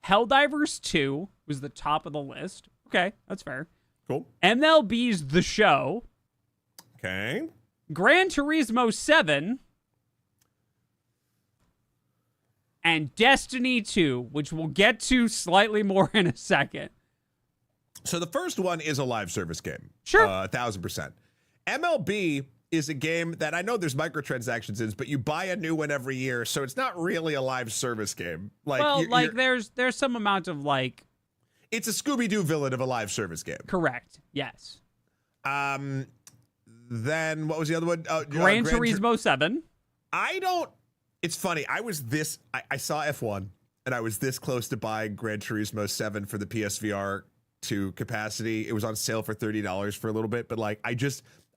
Helldivers 2 was the top of the list. Okay, that's fair. Cool. MLB's The Show. Okay. Gran Turismo 7. And Destiny 2, which we'll get to slightly more in a second. So the first one is a live service game. Sure. 1,000%. MLB is a game that I know there's microtransactions in, but you buy a new one every year, so it's not really a live service game. Like, well, there's some amount of like... It's a Scooby-Doo villain of a live service game. Correct. Yes. Then what was the other one? Gran Turismo 7. It's funny. I saw F1 and I was this close to buying Gran Turismo 7 for the PSVR 2 capacity. It was on sale for $30 for a little bit, but like I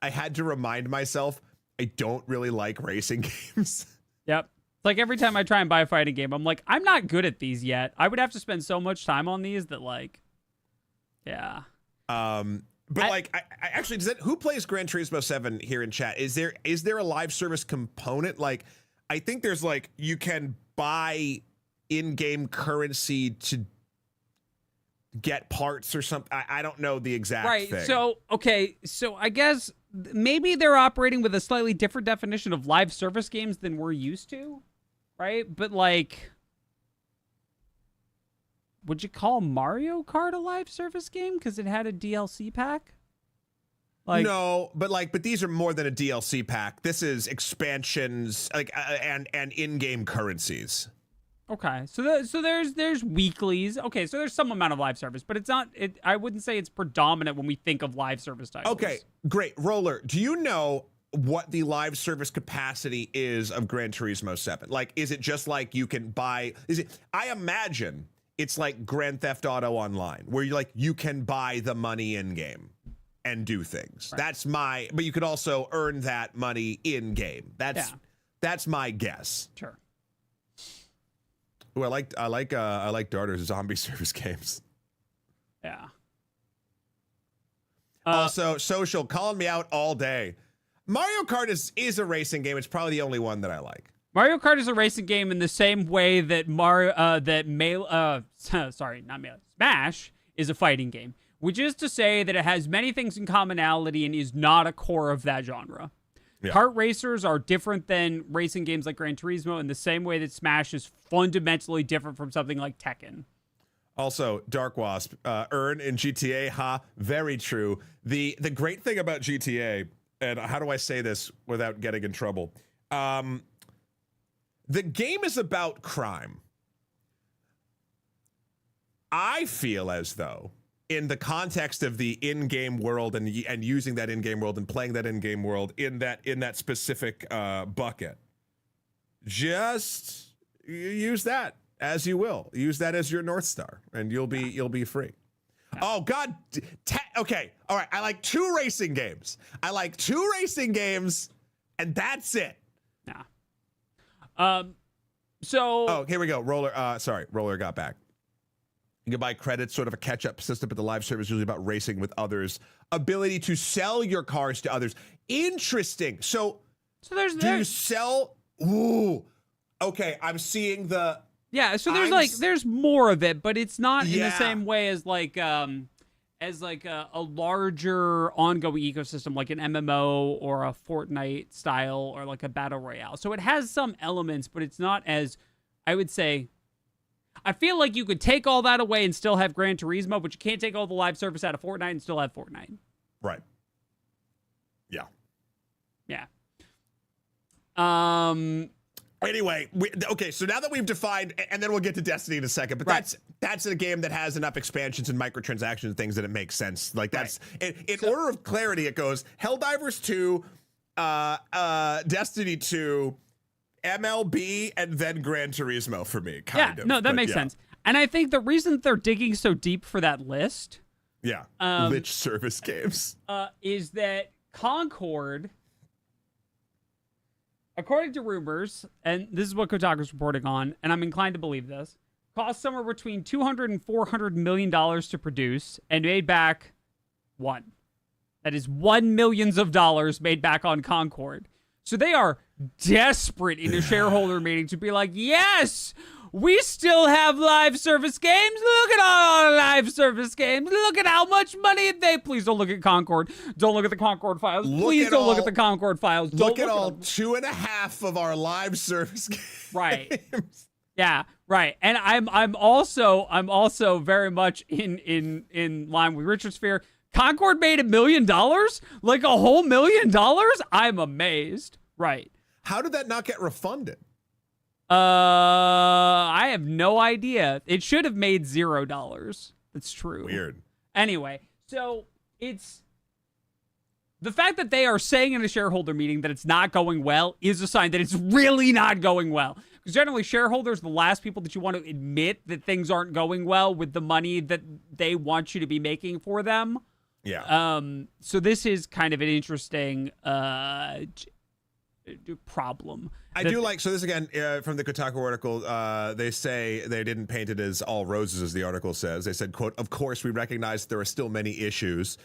had to remind myself I don't really like racing games. Yep. Like every time I try and buy a fighting game, I'm like, I'm not good at these yet. I would have to spend so much time on these that like, yeah. But I actually, who plays Gran Turismo 7 here in chat? Is there a live service component? Like, I think there's like, you can buy in-game currency to get parts or something. I don't know the exact thing. So, okay. So I guess maybe they're operating with a slightly different definition of live service games than we're used to, right? But like, would you call Mario Kart a live service game because it had a DLC pack? Like, no, but these are more than a DLC pack. This is expansions, like and in-game currencies. Okay, so there's weeklies. Okay, so there's some amount of live service, but it's not. I wouldn't say it's predominant when we think of live service titles. Okay, great. Roller, do you know what the live service capacity is of Gran Turismo 7? Like, is it just like you can buy? Is it? I imagine it's like Grand Theft Auto Online, where you can buy the money in game and do things. Right. But you could also earn that money in game. That's my guess. Sure. Ooh, I like Darter's zombie service games. Yeah. Also, social calling me out all day. Mario Kart is a racing game. It's probably the only one that I like. Mario Kart is a racing game in the same way that Smash is a fighting game, which is to say that it has many things in commonality and is not a core of that genre. Yeah. Kart racers are different than racing games like Gran Turismo in the same way that Smash is fundamentally different from something like Tekken. Also, Dark Wasp, earn in GTA, very true. The great thing about GTA, and how do I say this without getting in trouble? The game is about crime. I feel as though, in the context of the in-game world and using that in-game world and playing that in-game world in that specific bucket, just use that as you will. Use that as your North Star, and you'll be free. Yeah. Oh God. Okay. All right. I like two racing games, and that's it. Yeah. So. Here we go. Roller got back. You can buy credits, sort of a catch-up system, but the live service is usually about racing with others. Ability to sell your cars to others. Interesting. So do you sell? Ooh. Okay, I'm seeing the. Yeah. So there's more of it, but it's not in the same way as like a larger ongoing ecosystem, like an MMO or a Fortnite style or like a battle royale. So it has some elements, but it's not as, I would say. I feel like you could take all that away and still have Gran Turismo, but you can't take all the live service out of Fortnite and still have Fortnite. Right. Yeah. Yeah. Anyway, so now that we've defined, and then we'll get to Destiny in a second, but that's a game that has enough expansions and microtransactions and things that it makes sense. Like that's in order of clarity, it goes Helldivers 2, Destiny 2, MLB, and then Gran Turismo for me, kind of. No, that makes sense. And I think the reason they're digging so deep for that list, lich service games, is that Concord, according to rumors, and this is what Kotaku's reporting on, and I'm inclined to believe this, cost somewhere between $200 and $400 million to produce and made back $1 million made back on Concord. So they are desperate in a shareholder meeting to be like, yes, we still have live service games. Look at all our live service games. Look at how much money they. Please don't look at Concord. Don't look at the Concord files. Please don't look at the Concord files. Look at all 2.5 of our live service games. Right. Yeah. Right. And I'm also very much in line with Richard's fear. Concord made $1 million, like a whole $1 million. I'm amazed. Right. How did that not get refunded? I have no idea. It should have made $0. That's true. Weird. Anyway, so it's the fact that they are saying in a shareholder meeting that it's not going well is a sign that it's really not going well. Because generally, shareholders are the last people that you want to admit that things aren't going well with the money that they want you to be making for them. Yeah. So this is kind of an interesting problem. I do like, so this again, from the Kotaku article, they say they didn't paint it as all roses, as the article says. They said, quote, of course, we recognize there are still many issues,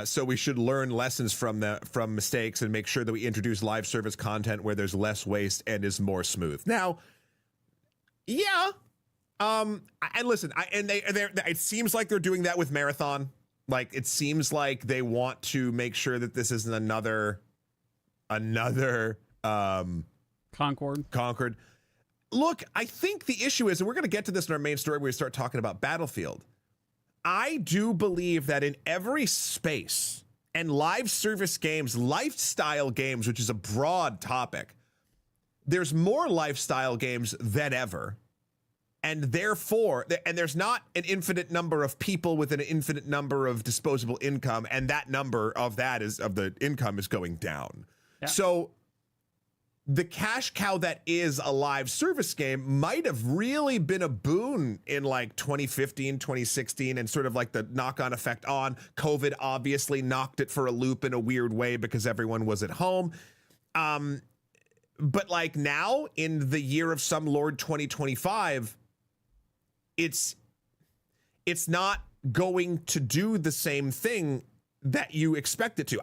so we should learn lessons from mistakes and make sure that we introduce live service content where there's less waste and is more smooth. Now, yeah, And listen, it seems like they're doing that with Marathon. Like, it seems like they want to make sure that this isn't another Concord. Look, I think the issue is, and we're going to get to this in our main story when we start talking about Battlefield. I do believe that in every space, and live service games, lifestyle games, which is a broad topic, there's more lifestyle games than ever. And therefore, there's not an infinite number of people with an infinite number of disposable income, and that number of the income is going down. Yeah. So the cash cow that is a live service game might have really been a boon in like 2015, 2016, and sort of like the knock-on effect on COVID obviously knocked it for a loop in a weird way because everyone was at home. But like now in the year of some Lord 2025, it's not going to do the same thing that you expect it to.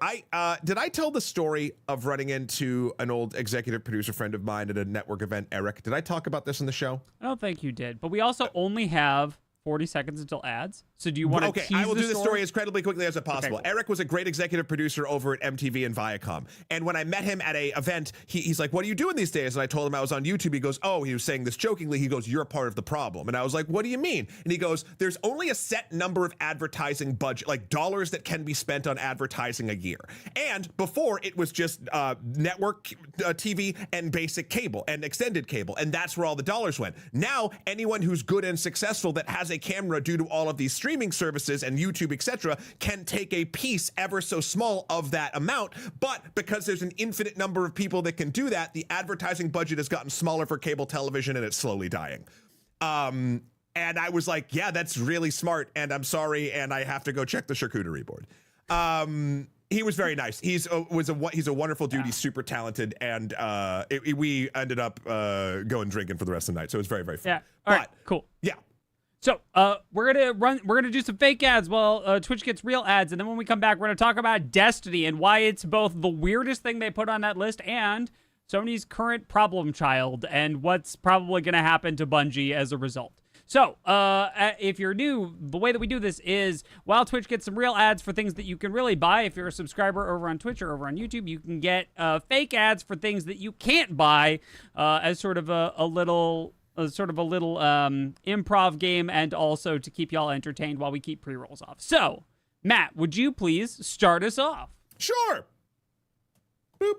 Did I tell the story of running into an old executive producer friend of mine at a network event, Eric? Did I talk about this in the show? I don't think you did, but we also only have 40 seconds until ads. So do you want to tease I will do the story story as incredibly quickly as possible. Okay, cool. Eric was a great executive producer over at MTV and Viacom. And when I met him at a event, he's like, what are you doing these days? And I told him I was on YouTube. He goes, oh, he was saying this jokingly. He goes, you're a part of the problem. And I was like, what do you mean? And he goes, there's only a set number of advertising budget, like dollars that can be spent on advertising a year. And before it was just network TV and basic cable and extended cable. And that's where all the dollars went. Now, anyone who's good and successful that has a camera due to all of these streaming services and YouTube, etc., can take a piece ever so small of that amount. But because there's an infinite number of people that can do that, the advertising budget has gotten smaller for cable television and it's slowly dying. And I was like, yeah, that's really smart. And I'm sorry. And I have to go check the charcuterie board. He was very nice. He's a wonderful dude. Yeah. He's super talented. And we ended up going drinking for the rest of the night. So it was very, very fun. Yeah. All right, cool. Yeah. So we're gonna do some fake ads while Twitch gets real ads, and then when we come back, we're gonna talk about Destiny and why it's both the weirdest thing they put on that list and Sony's current problem child, and what's probably gonna happen to Bungie as a result. So if you're new, the way that we do this is while Twitch gets some real ads for things that you can really buy, if you're a subscriber over on Twitch or over on YouTube, you can get fake ads for things that you can't buy as sort of a little improv game, and also to keep y'all entertained while we keep pre-rolls off. So, Matt, would you please start us off? Sure. Boop.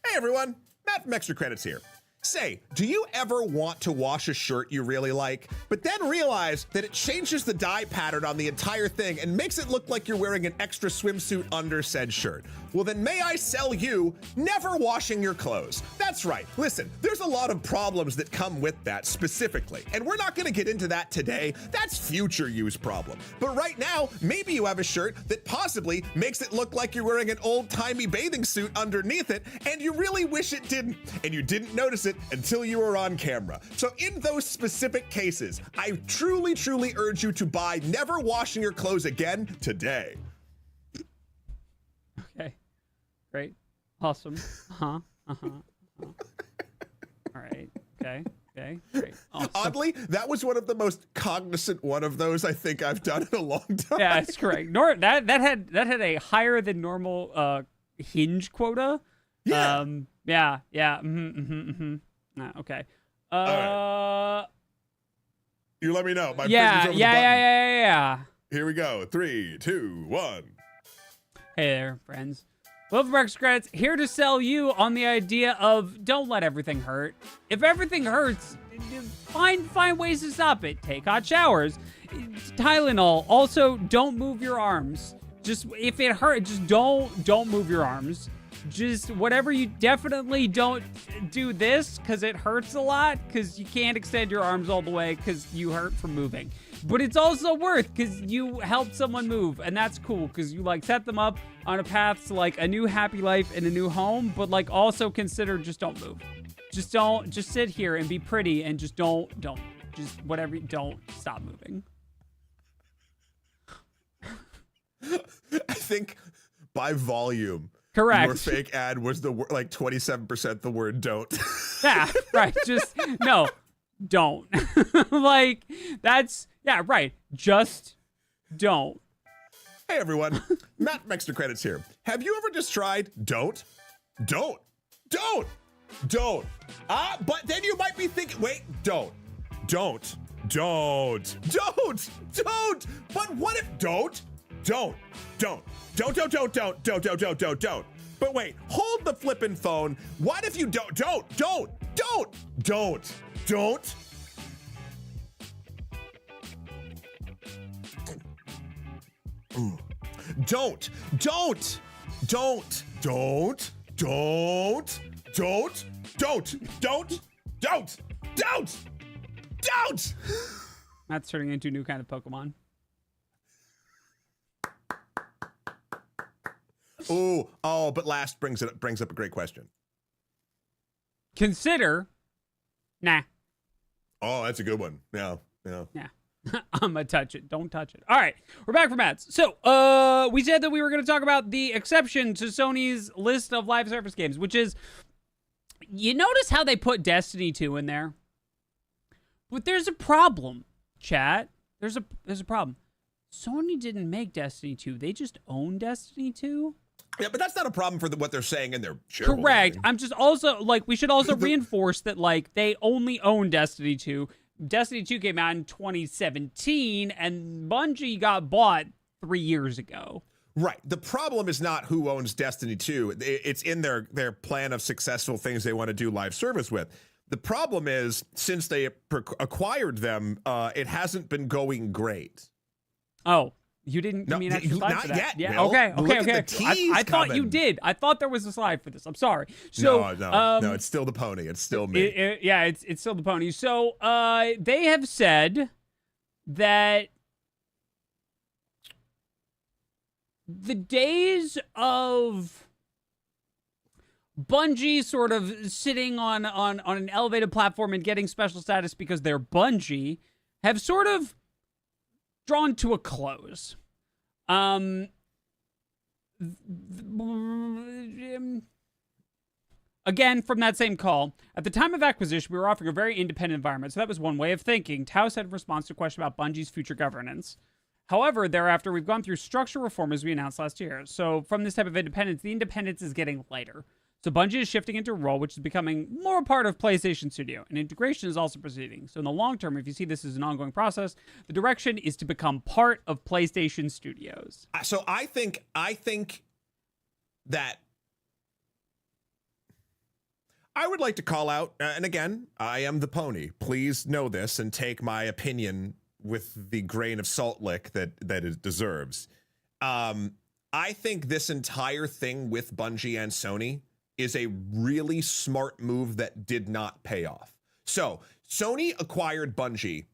Hey, everyone. Matt from Extra Credits here. Say, do you ever want to wash a shirt you really like, but then realize that it changes the dye pattern on the entire thing and makes it look like you're wearing an extra swimsuit under said shirt? Well, then may I sell you never washing your clothes. That's right. Listen, there's a lot of problems that come with that specifically, and we're not going to get into that today. That's future use problem. But right now, maybe you have a shirt that possibly makes it look like you're wearing an old-timey bathing suit underneath it, and you really wish it didn't, and you didn't notice it until you were on camera. So in those specific cases, I truly, truly urge you to buy Never Washing Your Clothes Again today. Okay. Great. Awesome. All right. Okay. Great. Awesome. Oddly, that was one of the most cognizant one of those I think I've done in a long time. Yeah, that's correct. That had a higher than normal hinge quota. Yeah. Yeah. Okay. Right. You let me know. My Yeah. Here we go. 3, 2, 1. Hey there, friends. Welcome to Extra Credits, here to sell you on the idea of don't let everything hurt. If everything hurts, find ways to stop it. Take hot showers. Tylenol. Also, don't move your arms. Just if it hurts, just don't move your arms. Just whatever, you definitely don't do this because it hurts a lot, because you can't extend your arms all the way because you hurt from moving. But it's also worth because you helped someone move, and that's cool because you like set them up on a path to like a new happy life and a new home. But like also consider just don't move. Just sit here and be pretty and just don't stop moving. I think by volume, correct, your fake ad was the like 27% the word don't. Yeah, right. Just no. don't. Like, that's, yeah, right. Just don't. Hey everyone, Matt from Extra Credits here. Have you ever just tried don't? But then you might be thinking, wait, don't. But what if don't. But wait, hold the flippin' phone. What if you don't. Don't. That's turning into a new kind of Pokemon. But last brings up a great question. Consider, nah. Oh, that's a good one. Yeah. I'm gonna touch it. Don't touch it. All right, we're back from ads. So, we said that we were going to talk about the exception to Sony's list of live service games, which is, you notice how they put Destiny 2 in there? But there's a problem, chat. There's a problem. Sony didn't make Destiny 2. They just own Destiny 2. Yeah, but that's not a problem for what they're saying in their shareholding. Correct. I'm just also, like, we should also reinforce that, like, they only own Destiny 2. Destiny 2 came out in 2017, and Bungie got bought 3 years ago. Right. The problem is not who owns Destiny 2. It's in their plan of successful things they want to do live service with. The problem is, since they acquired them, it hasn't been going great. Oh, you didn't give me an extra slide not for that. yet, Yeah. Will. Okay. Look at the tease I thought you coming. did. I thought there was a slide for this. I'm sorry. So, no, it's still the pony. It's still me. It's still the pony. So, they have said that the days of Bungie sort of sitting on an elevated platform and getting special status because they're Bungie have sort of drawn to a close. Again, from that same call, at the time of acquisition, we were offering a very independent environment, so that was one way of thinking, Tao said in response to a question about Bungie's future governance. However, thereafter, we've gone through structural reform as we announced last year. So from this type of independence, the independence is getting lighter. So Bungie is shifting into a role which is becoming more a part of PlayStation Studio, and integration is also proceeding. So in the long term, if you see this as an ongoing process, the direction is to become part of PlayStation Studios. So I think that I would like to call out, and again, I am the pony. Please know this and take my opinion with the grain of salt lick that it deserves. I think this entire thing with Bungie and Sony is a really smart move that did not pay off. So Sony acquired Bungie,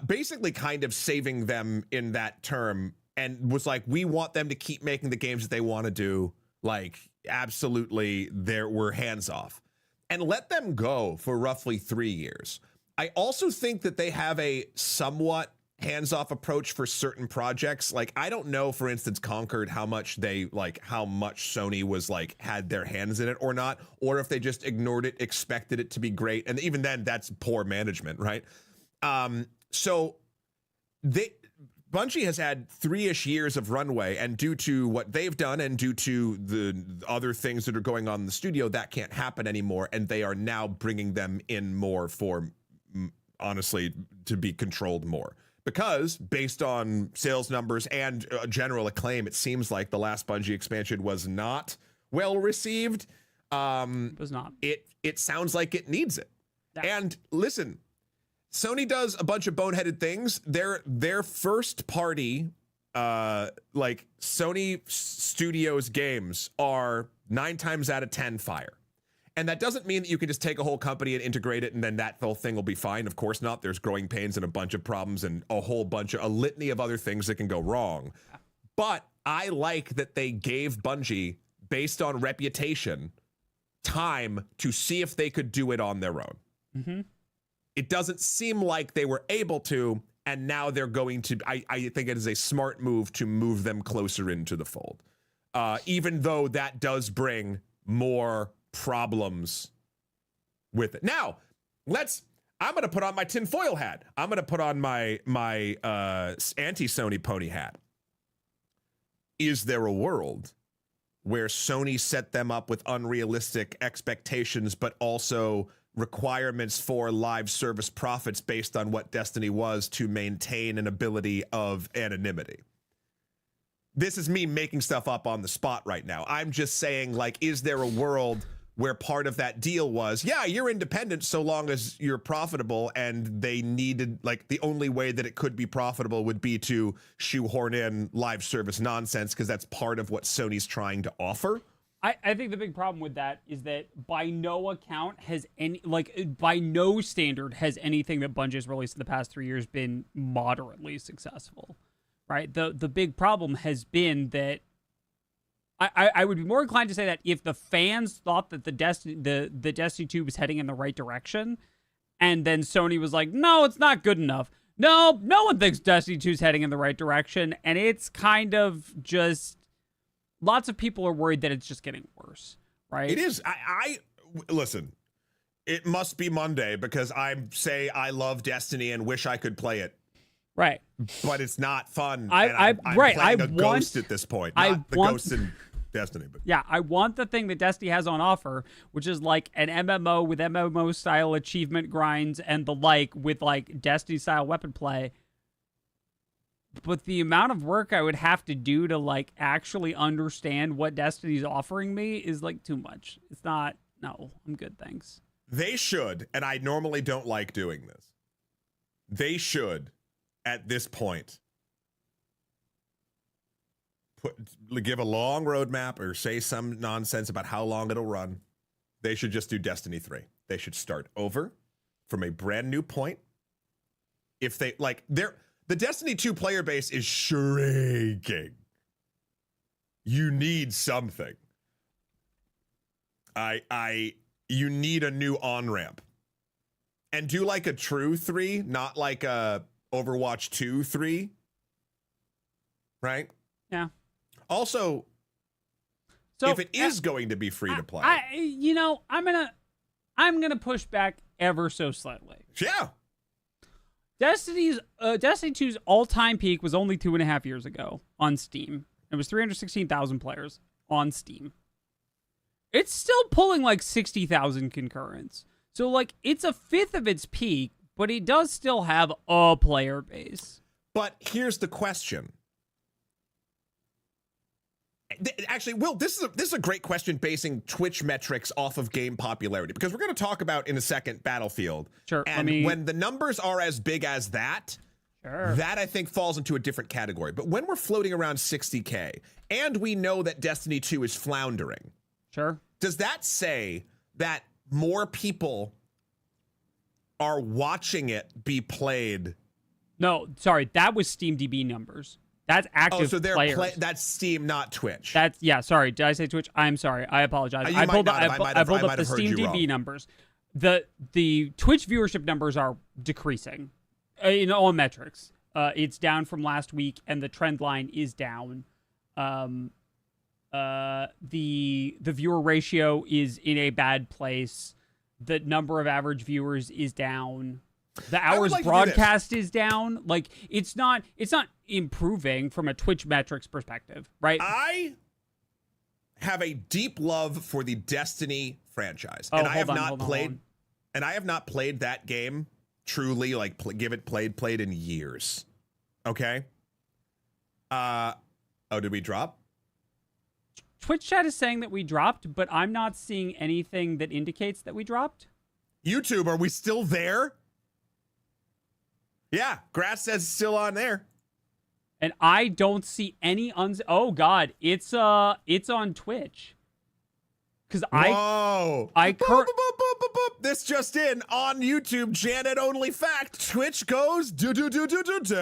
basically kind of saving them in that term, and was like, we want them to keep making the games that they want to do. Like, absolutely, we're hands off. And let them go for roughly 3 years. I also think that they have a somewhat hands-off approach for certain projects. Like, I don't know, for instance, Conquered, how much Sony was like had their hands in it or not, or if they just ignored it, expected it to be great, and even then, that's poor management, right? So Bungie has had 3-ish years of runway, and due to what they've done and due to the other things that are going on in the studio, that can't happen anymore, and they are now bringing them in more for, honestly, to be controlled more. Because based on sales numbers and general acclaim, it seems like the last Bungie expansion was not well received. It was not. It sounds like it needs it. Yeah. And listen, Sony does a bunch of boneheaded things. Their first party, like Sony Studios games, are 9 times out of 10 fire. And that doesn't mean that you can just take a whole company and integrate it and then that whole thing will be fine. Of course not. There's growing pains and a bunch of problems and a litany of other things that can go wrong. But I like that they gave Bungie, based on reputation, time to see if they could do it on their own. Mm-hmm. It doesn't seem like they were able to, and now they're going to. I think it is a smart move to move them closer into the fold, even though that does bring more problems with it. Now, I'm going to put on my tinfoil hat. I'm going to put on my anti-Sony pony hat. Is there a world where Sony set them up with unrealistic expectations, but also requirements for live service profits based on what Destiny was to maintain an ability of anonymity? This is me making stuff up on the spot right now. I'm just saying, like, is there a world where part of that deal was, yeah, you're independent so long as you're profitable, and they needed, like, the only way that it could be profitable would be to shoehorn in live service nonsense because that's part of what Sony's trying to offer? I think the big problem with that is that by no account has any, like, by no standard has anything that Bungie has released in the past 3 years been moderately successful, right? The big problem has been that I would be more inclined to say that if the fans thought that the Destiny 2 was heading in the right direction, and then Sony was like, no, it's not good enough. No one thinks Destiny 2 is heading in the right direction, and it's kind of just, lots of people are worried that it's just getting worse, right? It is. I listen, it must be Monday because I say I love Destiny and wish I could play it. Right. But it's not fun. I'm playing a ghost at this point. Not the ghost in Destiny. But. Yeah, I want the thing that Destiny has on offer, which is like an MMO with MMO-style achievement grinds and the like, with like Destiny-style weapon play. But the amount of work I would have to do to like actually understand what Destiny's offering me is like too much. It's not. No, I'm good, thanks. They should, and I normally don't like doing this. They should, at this point, give a long roadmap or say some nonsense about how long it'll run. They should just do Destiny 3. They should start over from a brand new point. If they like, the Destiny 2 player base is shrinking. You need something. You need a new on-ramp. And do like a true 3, not like a Overwatch 2 3. Right? Yeah. Also, so if it is going to be free to play, I'm gonna push back ever so slightly. Yeah. Destiny 2's all-time peak was only 2.5 years ago on Steam. It was 316,000 players on Steam. It's still pulling like 60,000 concurrents. So like it's a fifth of its peak, but it does still have a player base. But here's the question. Actually, Will, this is a great question basing Twitch metrics off of game popularity, because we're going to talk about in a second Battlefield. Sure. And when the numbers are as big as that, sure, that I think falls into a different category. But when we're floating around 60K and we know that Destiny 2 is floundering, sure, does that say that more people are watching it be played? No, sorry, that was SteamDB numbers. That's active players. That's Steam, not Twitch. Sorry. Did I say Twitch? I'm sorry. I apologize. I pulled up the SteamDB numbers. The Twitch viewership numbers are decreasing in all metrics. It's down from last week, and the trend line is down. The viewer ratio is in a bad place. The number of average viewers is down. The hours broadcast is down. Like it's not improving from a Twitch metrics perspective, right? I have a deep love for the Destiny franchise, and I have not played that game truly, like played in years. Okay. Did we drop? Twitch chat is saying that we dropped, but I'm not seeing anything that indicates that we dropped. YouTube, are we still there? Yeah, Grass says it's still on there. And I don't see any oh god, it's on Twitch. Cuz this just in on YouTube, Janet only fact, Twitch goes do. Cuz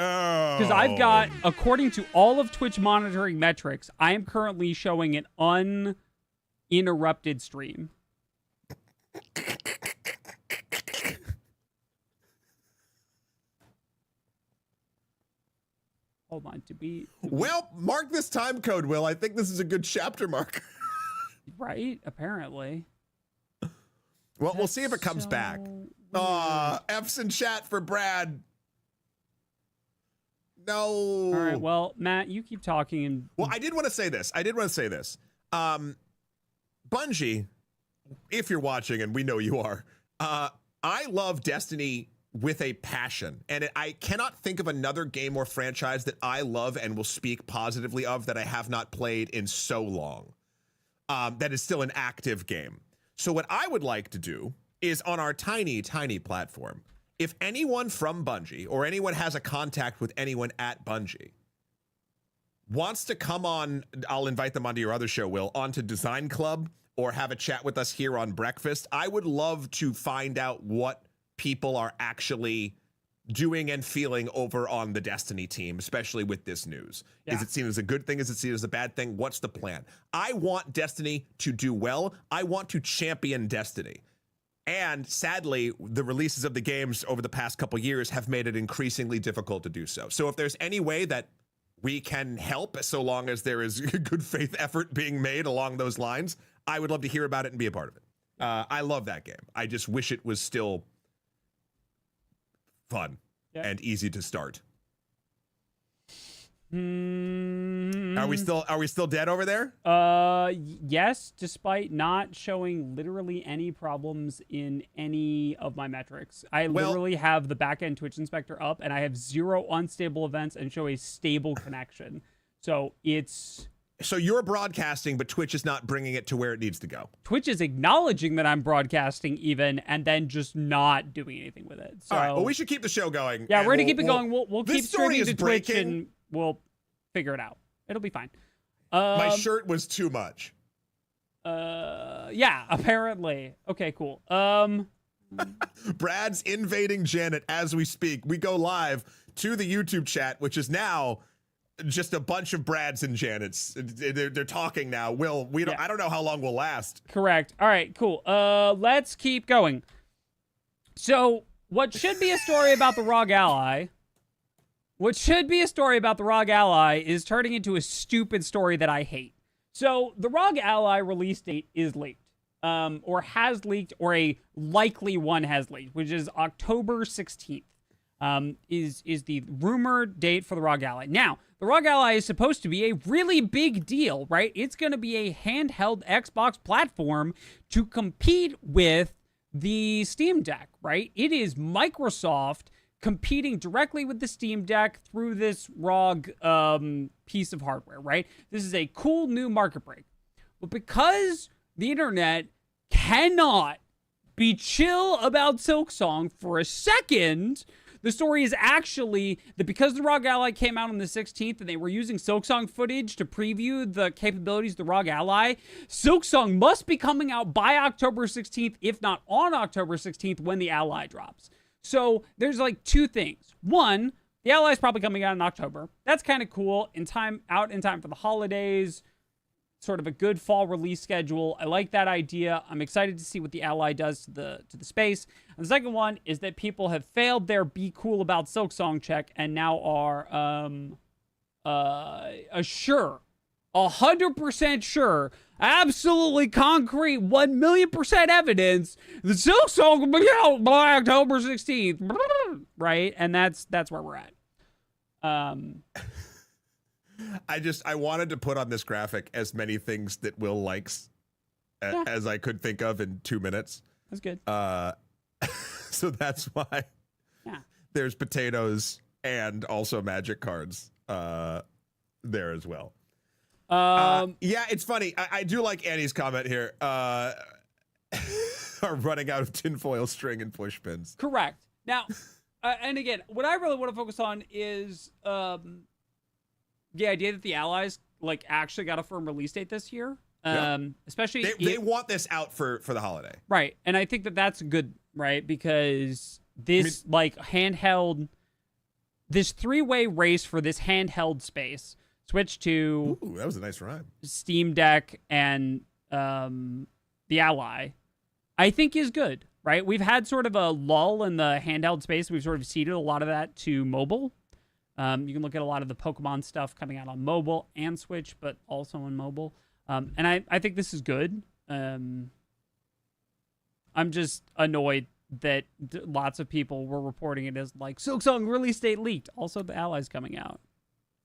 I've got, according to all of Twitch monitoring metrics, I am currently showing an uninterrupted stream. Hold on, Well, mark this time code, Will. I think this is a good chapter marker. Right? Apparently. Well, we'll see if it comes back. F's in chat for Brad. No. All right, well, Matt, you keep talking. And well, I did want to say this. Bungie, if you're watching, and we know you are, I love Destiny with a passion. And I cannot think of another game or franchise that I love and will speak positively of that I have not played in so long. That is still an active game. So what I would like to do is on our tiny, tiny platform, if anyone from Bungie or anyone has a contact with anyone at Bungie wants to come on, I'll invite them onto your other show, Will, onto Design Club or have a chat with us here on Breakfast. I would love to find out what people are actually doing and feeling over on the Destiny team, especially with this news. Yeah. Is it seen as a good thing? Is it seen as a bad thing? What's the plan? I want Destiny to do well. I want to champion Destiny. And sadly, the releases of the games over the past couple years have made it increasingly difficult to do so. So if there's any way that we can help, so long as there is good faith effort being made along those lines, I would love to hear about it and be a part of it. I love that game. I just wish it was still fun and easy to start. Are we still dead over there? Yes, despite not showing literally any problems in any of my metrics. I literally have the backend Twitch inspector up and I have 0 unstable events and show a stable connection. So you're broadcasting, but Twitch is not bringing it to where it needs to go. Twitch is acknowledging that I'm broadcasting even, and then just not doing anything with it. So, all right, well, we should keep the show going. Yeah, we're going to keep it going. We'll keep streaming to Twitch, breaking. and we'll figure it out. It'll be fine. My shirt was too much. Yeah, apparently. Okay, cool. Brad's invading Janet as we speak. We go live to the YouTube chat, which is now just a bunch of Brads and Janets. They're talking now. I don't know how long we'll last. Correct. All right, cool. Let's keep going. So what should be a story about the ROG Ally is turning into a stupid story that I hate. So the ROG Ally release date is leaked, or has leaked, or a likely one has leaked, which is October 16th. Is the rumored date for the ROG Ally. Now, the ROG Ally is supposed to be a really big deal, right? It's going to be a handheld Xbox platform to compete with the Steam Deck, right? It is Microsoft competing directly with the Steam Deck through this ROG piece of hardware, right? This is a cool new market break. But because the internet cannot be chill about Silksong for a second, the story is actually that because the ROG Ally came out on the 16th and they were using Silksong footage to preview the capabilities of the ROG Ally, Silksong must be coming out by October 16th, if not on October 16th when the Ally drops. So there's like two things. One, the Ally is probably coming out in October. That's kind of cool. Out in time for the holidays. Sort of a good fall release schedule. I like that idea. I'm excited to see what the Ally does to the space. And the second one is that people have failed their be cool about Silksong check and now are sure, 100% sure, absolutely concrete, 1,000,000% evidence that Silksong will be out by October 16th, right? And that's where we're at. I wanted to put on this graphic as many things that Will likes as I could think of in 2 minutes. That's good. So that's why there's potatoes and also magic cards there as well. Yeah, it's funny. I do like Annie's comment here. Are running out of tinfoil string and push pins. Correct. Now, and again, what I really want to focus on is the idea that the Allies actually got a firm release date this year. Especially they want this out for the holiday. Right. And I think that that's good, right? Because this handheld, this 3-way race for this handheld space switch to that was a nice rhyme. Steam Deck and the Ally, I think is good, right? We've had sort of a lull in the handheld space. We've sort of ceded a lot of that to mobile. You can look at a lot of the Pokemon stuff coming out on mobile and Switch, but also on mobile. And I think this is good. I'm just annoyed that lots of people were reporting it as like Silksong release date leaked. Also, the Ally's coming out.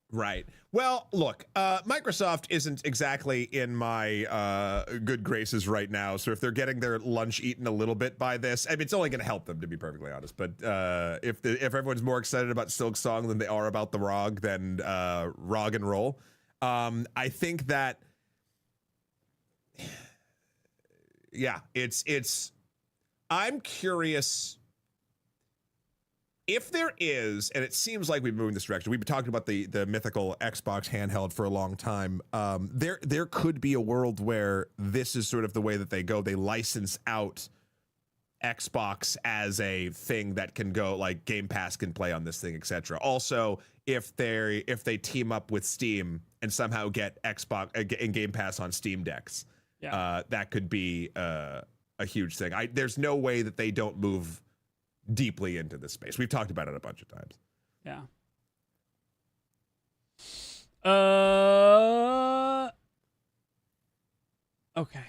Right. Well, look, Microsoft isn't exactly in my good graces right now. So if they're getting their lunch eaten a little bit by this, I mean, it's only going to help them, to be perfectly honest. But if everyone's more excited about Silksong than they are about the ROG, then ROG and roll. I think that, yeah, it's. I'm curious. If there is, and it seems like we've moved in this direction, we've been talking about the mythical Xbox handheld for a long time. There could be a world where this is sort of the way that they go. They license out Xbox as a thing that can go, like Game Pass can play on this thing, etc. Also, if they team up with Steam and somehow get Xbox and Game Pass on Steam decks, that could be a huge thing. There's no way that they don't move deeply into this space. We've talked about it a bunch of times. Yeah. Okay.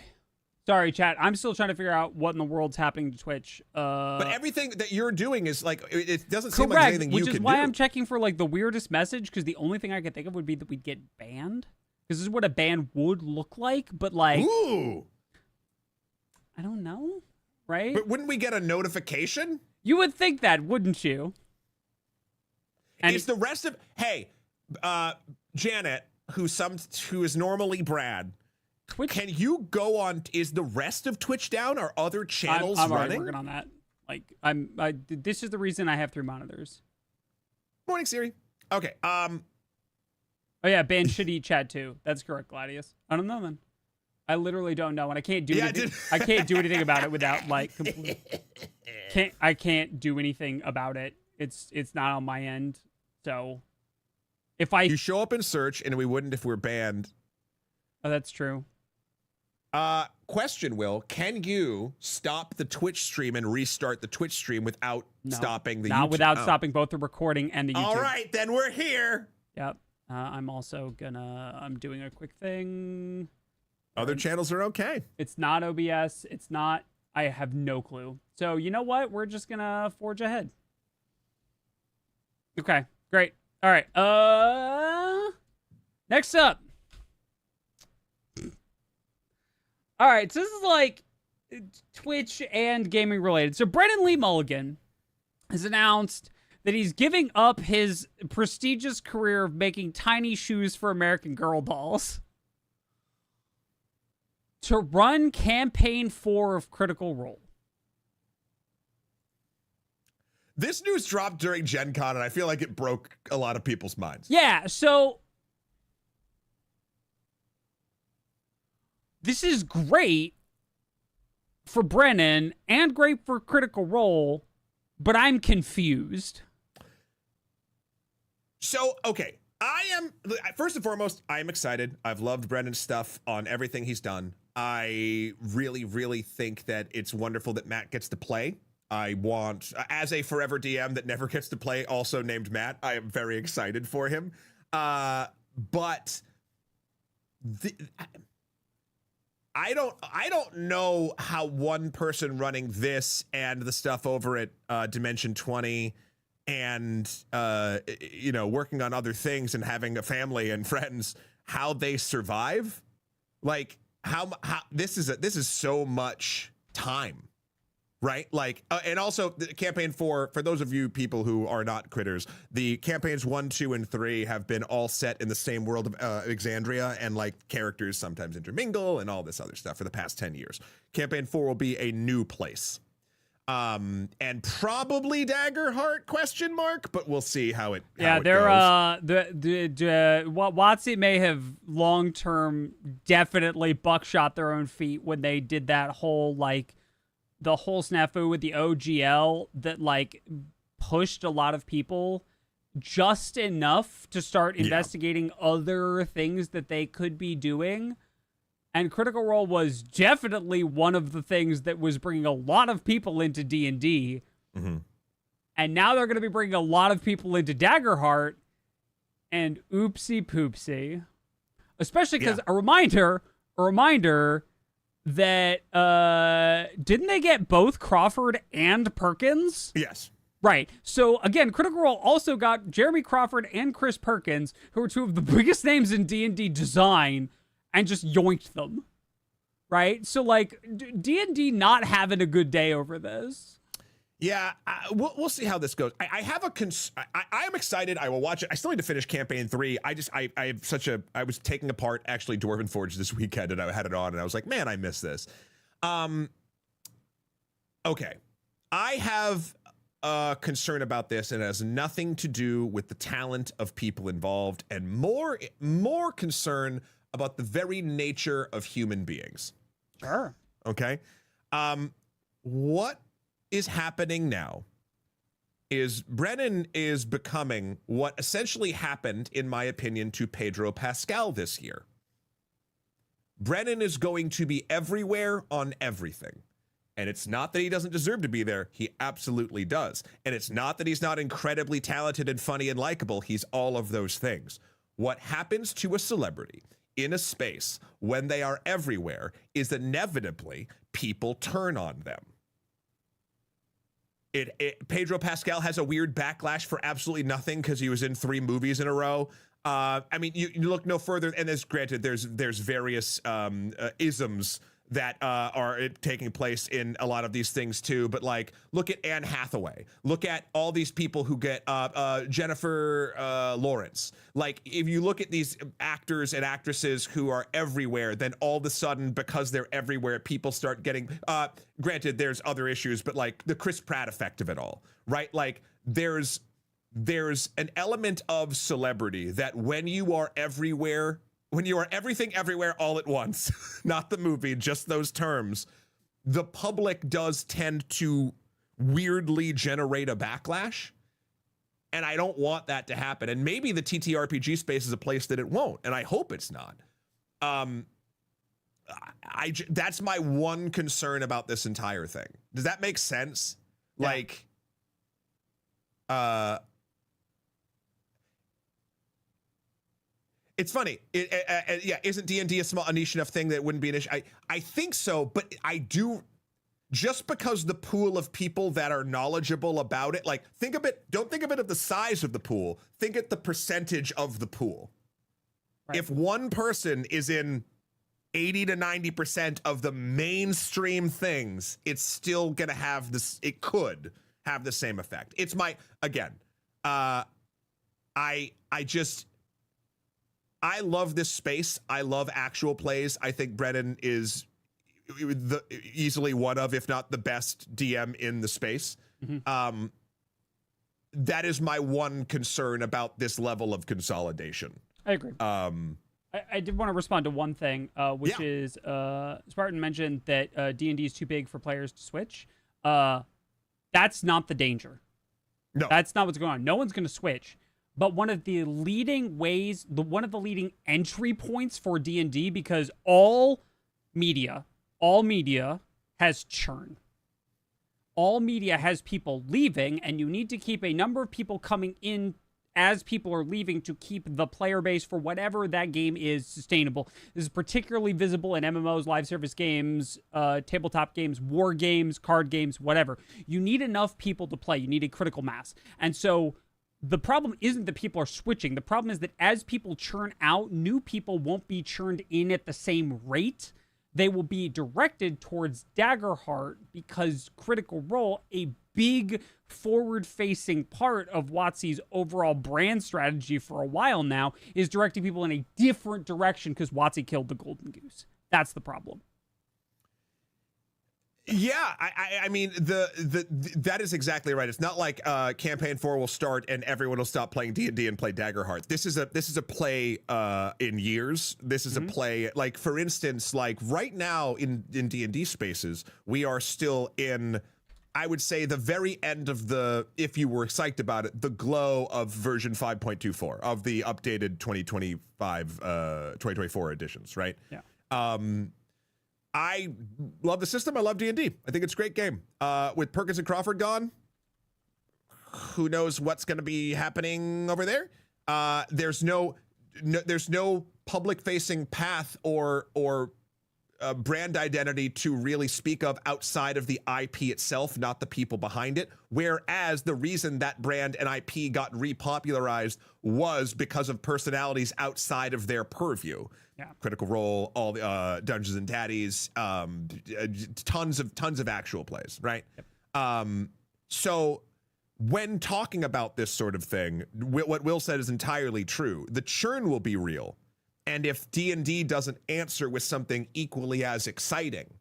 Sorry, chat. I'm still trying to figure out what in the world's happening to Twitch. But everything that you're doing is like, it doesn't seem like anything you can do. Which is why I'm checking for like the weirdest message, because the only thing I could think of would be that we'd get banned. Because this is what a ban would look like, but like, ooh, I don't know, right? But wouldn't we get a notification? You would think that, wouldn't you? And is the rest of Janet, who is normally Brad, Twitch? Can you go on? Is the rest of Twitch down? Are other channels I'm running? already working on that. Like this is the reason I have 3 monitors. Morning, Siri. Okay. Oh yeah, ban should eat chat too. That's correct, Gladius. I don't know then. I literally don't know, and I can't do anything. I can't do anything about it without like I can't do anything about it. It's not on my end. So if you show up in search, and we wouldn't if we're banned. Oh, that's true. Question, Will, can you stop the Twitch stream and restart the Twitch stream without stopping the YouTube? Not without stopping both the recording and the YouTube. All right, then we're here. Yep. I'm also I'm doing a quick thing. Other channels are okay. It's not OBS. It's not. I have no clue. So you know what? We're just gonna forge ahead. Okay, great. All right. Next up. All right. So this is like Twitch and gaming related. So Brennan Lee Mulligan has announced that he's giving up his prestigious career of making tiny shoes for American Girl dolls to run campaign 4 of Critical Role. This news dropped during Gen Con, and I feel like it broke a lot of people's minds. Yeah, so this is great for Brennan and great for Critical Role, but I'm confused. So, okay, first and foremost, I am excited. I've loved Brennan's stuff on everything he's done. I really, really think that it's wonderful that Matt gets to play. I want, as a forever DM that never gets to play, also named Matt, I am very excited for him. But I don't know how one person running this and the stuff over at Dimension 20 and working on other things and having a family and friends, how they survive. Like how this is so much time. Right? Like, and also the campaign 4, for those of you people who are not critters, the campaigns 1, 2, and 3 have been all set in the same world of Exandria, and like characters sometimes intermingle and all this other stuff for the past 10 years. Campaign 4 will be a new place. And probably Daggerheart ? But we'll see how it goes. WotC may have long term definitely buckshot their own feet when they did that whole like the whole snafu with the OGL that like pushed a lot of people just enough to start investigating other things that they could be doing. And Critical Role was definitely one of the things that was bringing a lot of people into D&D. Mm-hmm. And now they're going to be bringing a lot of people into Daggerheart, and oopsie poopsie. Especially because a reminder that didn't they get both Crawford and Perkins? Yes. Right. So again, Critical Role also got Jeremy Crawford and Chris Perkins, who are two of the biggest names in D&D design, and just yoinked them. Right? So like D&D not having a good day over this. Yeah, we'll see how this goes. I have a I am excited. I will watch it. I still need to finish campaign 3. I was taking apart actually Dwarven Forge this weekend, and I had it on, and I was like, man, I miss this. Okay, I have a concern about this, and it has nothing to do with the talent of people involved, and more concern about the very nature of human beings. Sure. Okay. What is happening now is Brennan is becoming what essentially happened, in my opinion, to Pedro Pascal this year. Brennan is going to be everywhere on everything. And it's not that he doesn't deserve to be there. He absolutely does. And it's not that he's not incredibly talented and funny and likable. He's all of those things. What happens to a celebrity in a space when they are everywhere is inevitably people turn on them. Pedro Pascal has a weird backlash for absolutely nothing because he was in 3 movies in a row. I mean, you look no further, and there's various isms that are taking place in a lot of these things too. But like, look at Anne Hathaway. Look at all these people who get Jennifer Lawrence. Like, if you look at these actors and actresses who are everywhere, then all of a sudden, because they're everywhere, people start getting. Granted, there's other issues, but like the Chris Pratt effect of it all, right? Like, there's an element of celebrity that when you are everywhere. When you are everything everywhere all at once, not the movie, just those terms, the public does tend to weirdly generate a backlash. And I don't want that to happen. And maybe the TTRPG space is a place that it won't. And I hope it's not. That's my one concern about this entire thing. Does that make sense? Yeah. Like, it's funny. Yeah, isn't D&D a niche enough thing that it wouldn't be an issue? I think so, but I do, just because the pool of people that are knowledgeable about it, like, don't think of it as the size of the pool. Think at the percentage of the pool. Right. If one person is in 80 to 90% of the mainstream things, it's still gonna have this, it could have the same effect. It's again, I love this space. I love actual plays. I think Brennan is easily one of, if not the best DM in the space. Mm-hmm. That is my one concern about this level of consolidation. I agree. I did want to respond to one thing, which is Spartan mentioned that D&D is too big for players to switch. That's not the danger. No. That's not what's going on. No one's going to switch. But one of the leading ways, one of the leading entry points for D&D, because all media has churn. All media has people leaving, and you need to keep a number of people coming in as people are leaving to keep the player base for whatever that game is sustainable. This is particularly visible in MMOs, live service games, tabletop games, war games, card games, whatever. You need enough people to play. You need a critical mass. And so the problem isn't that people are switching. The problem is that as people churn out, new people won't be churned in at the same rate. They will be directed towards Daggerheart because Critical Role, a big forward-facing part of WotC's overall brand strategy for a while now, is directing people in a different direction because WotC killed the Golden Goose. That's the problem. Yeah, I mean, that is exactly right. It's not like campaign 4 will start and everyone will stop playing D&D and play Daggerheart. This is a play in years. This is a play, like, for instance, like right now in D&D spaces, we are still in, I would say, the very end of the, if you were psyched about it, the glow of version 5.24 of the updated 2024 editions, right? Yeah. I love the system. I love D&D. I think it's a great game. With Perkins and Crawford gone, who knows what's going to be happening over there? There's no public-facing path or brand identity to really speak of outside of the IP itself, not the people behind it. Whereas the reason that brand and IP got repopularized was because of personalities outside of their purview. Yeah. Critical Role, all the Dungeons and Daddies, tons of actual plays, right? Yep. So when talking about this sort of thing, what Will said is entirely true. The churn will be real. And if D&D doesn't answer with something equally as exciting,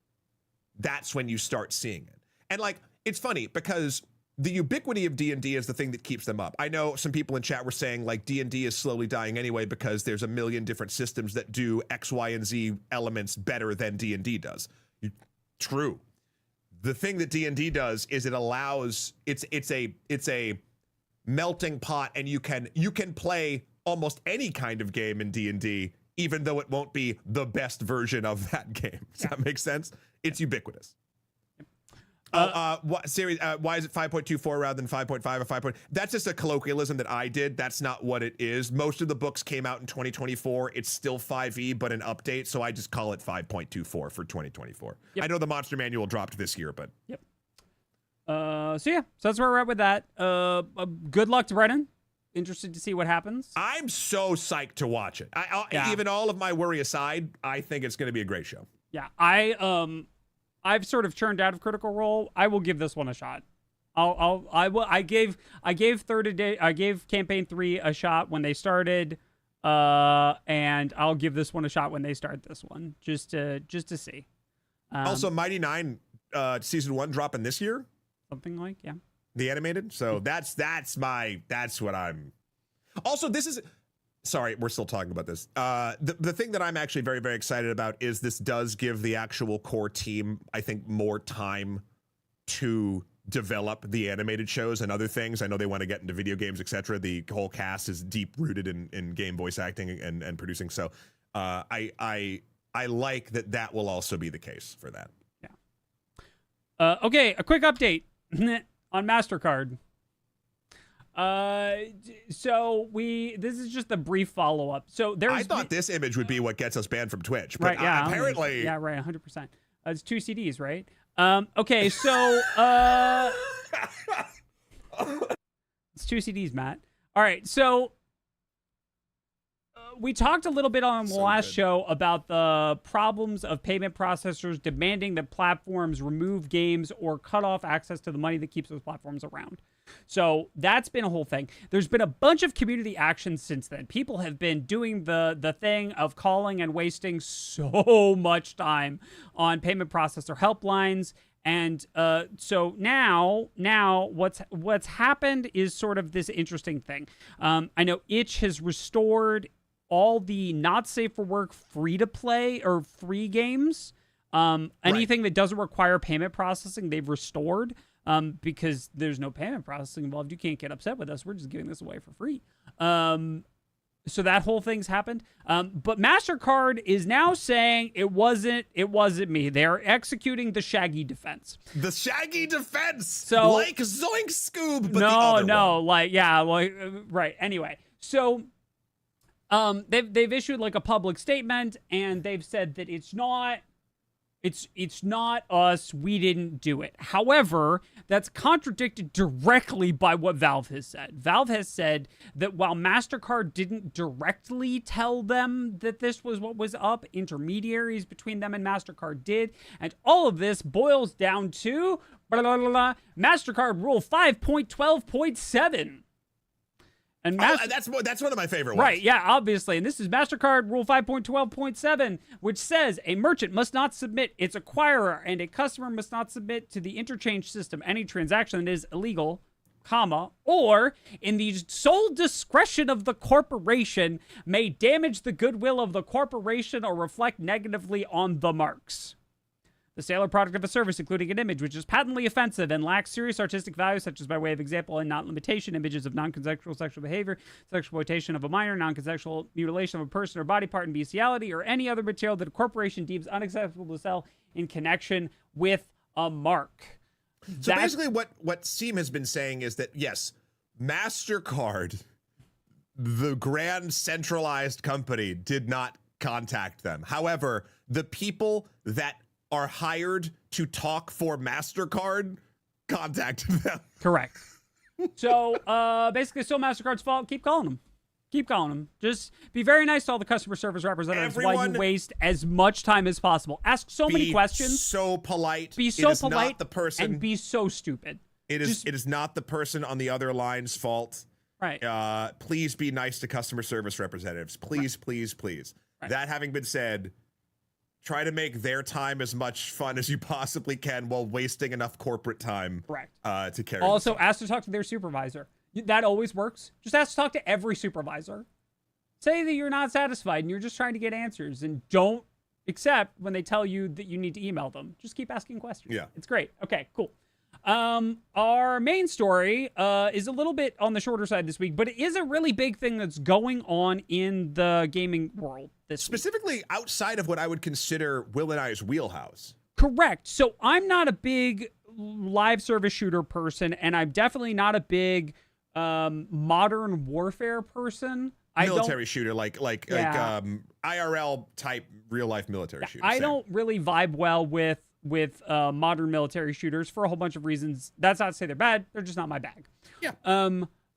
that's when you start seeing it. And like, it's funny because the ubiquity of D&D is the thing that keeps them up. I know some people in chat were saying like D&D is slowly dying anyway because there's a million different systems that do X, Y, and Z elements better than D&D does. True. The thing that D&D does is it allows, it's a melting pot, and you can play almost any kind of game in D&D, even though it won't be the best version of that game. Does that make sense? It's ubiquitous. Why is it 5.24 rather than 5.5 or 5. That's just a colloquialism that I did. That's not what it is. Most of the books came out in 2024. It's still 5e, but an update. So I just call it 5.24 for 2024. Yep. I know the Monster Manual dropped this year, but. Yep. So that's where we're at with that. Good luck to Brennan. Interested to see what happens. I'm so psyched to watch it. Even all of my worry aside, I think it's going to be a great show. Yeah, I've sort of churned out of Critical Role. I will give this one a shot. I gave Campaign 3 a shot when they started, and I'll give this one a shot when they start this one, just to see. Also, Mighty 9 season 1 dropping this year. Something like, yeah. The animated. So that's what I'm. Also, this is. Sorry, we're still talking about this. The thing that I'm actually very, very excited about is this does give the actual core team, I think, more time to develop the animated shows and other things. I know they want to get into video games, etc. The whole cast is deep rooted in game voice acting and producing. So I like that will also be the case for that. Yeah. Okay, a quick update on Mastercard. So this is just a brief follow-up. So I thought this image would be what gets us banned from Twitch, but right, yeah, apparently. Yeah, right, 100%. It's 2 CDs, right? Okay, so it's 2 CDs, Matt. All right, so we talked a little bit on the last show about the problems of payment processors demanding that platforms remove games or cut off access to the money that keeps those platforms around. So that's been a whole thing. There's been a bunch of community actions since then. People have been doing the thing of calling and wasting so much time on payment processor helplines. And so now what's happened is sort of this interesting thing. I know Itch has restored all the not safe for work free-to-play or free games. Anything that doesn't require payment processing, they've restored. Because there's no payment processing involved. You can't get upset with us. We're just giving this away for free. So that whole thing's happened. But Mastercard is now saying it wasn't me. They're executing the Shaggy defense. The Shaggy defense. So like Zoink Scoob, but right. Anyway, so they've issued like a public statement, and they've said that it's not us. We didn't do it. However, that's contradicted directly by what Valve has said. Valve has said that while Mastercard didn't directly tell them that this was what was up, intermediaries between them and Mastercard did. And all of this boils down to Mastercard Rule 5.12.7. And that's one of my favorite ones. Right, yeah, obviously. And this is Mastercard Rule 5.12.7, which says a merchant must not submit its acquirer and a customer must not submit to the interchange system any transaction that is illegal, or in the sole discretion of the corporation may damage the goodwill of the corporation or reflect negatively on the marks. The sale or product of a service, including an image, which is patently offensive and lacks serious artistic value, such as by way of example and not limitation, images of non-consensual sexual behavior, sexual exploitation of a minor, non-consensual mutilation of a person or body part in bestiality, or any other material that a corporation deems unacceptable to sell in connection with a mark. So basically what Seam has been saying is that, yes, Mastercard, the grand centralized company, did not contact them. However, the people that are hired to talk for Mastercard contacted them. Correct. So basically, it's still Mastercard's fault. Keep calling them. Keep calling them. Just be very nice to all the customer service representatives while you waste as much time as possible. Ask so many questions. So polite. Be so polite. Not the person, and be so stupid. It is not the person on the other line's fault. Right. Please be nice to customer service representatives. Please, please, please. Right. That having been said, try to make their time as much fun as you possibly can while wasting enough corporate time. Correct. To carry. Also, ask to talk to their supervisor. That always works. Just ask to talk to every supervisor. Say that you're not satisfied and you're just trying to get answers, and don't accept when they tell you that you need to email them. Just keep asking questions. Yeah. It's great. Okay, cool. Our main story is a little bit on the shorter side this week, but it is a really big thing that's going on in the gaming world this week. Specifically outside of what I would consider Will and I's wheelhouse. Correct. So I'm not a big live service shooter person, and I'm definitely not a big modern warfare person. Military shooter, like IRL type real life military shooter. I don't really vibe well with modern military shooters for a whole bunch of reasons. That's not to say they're bad. They're just not my bag. Yeah.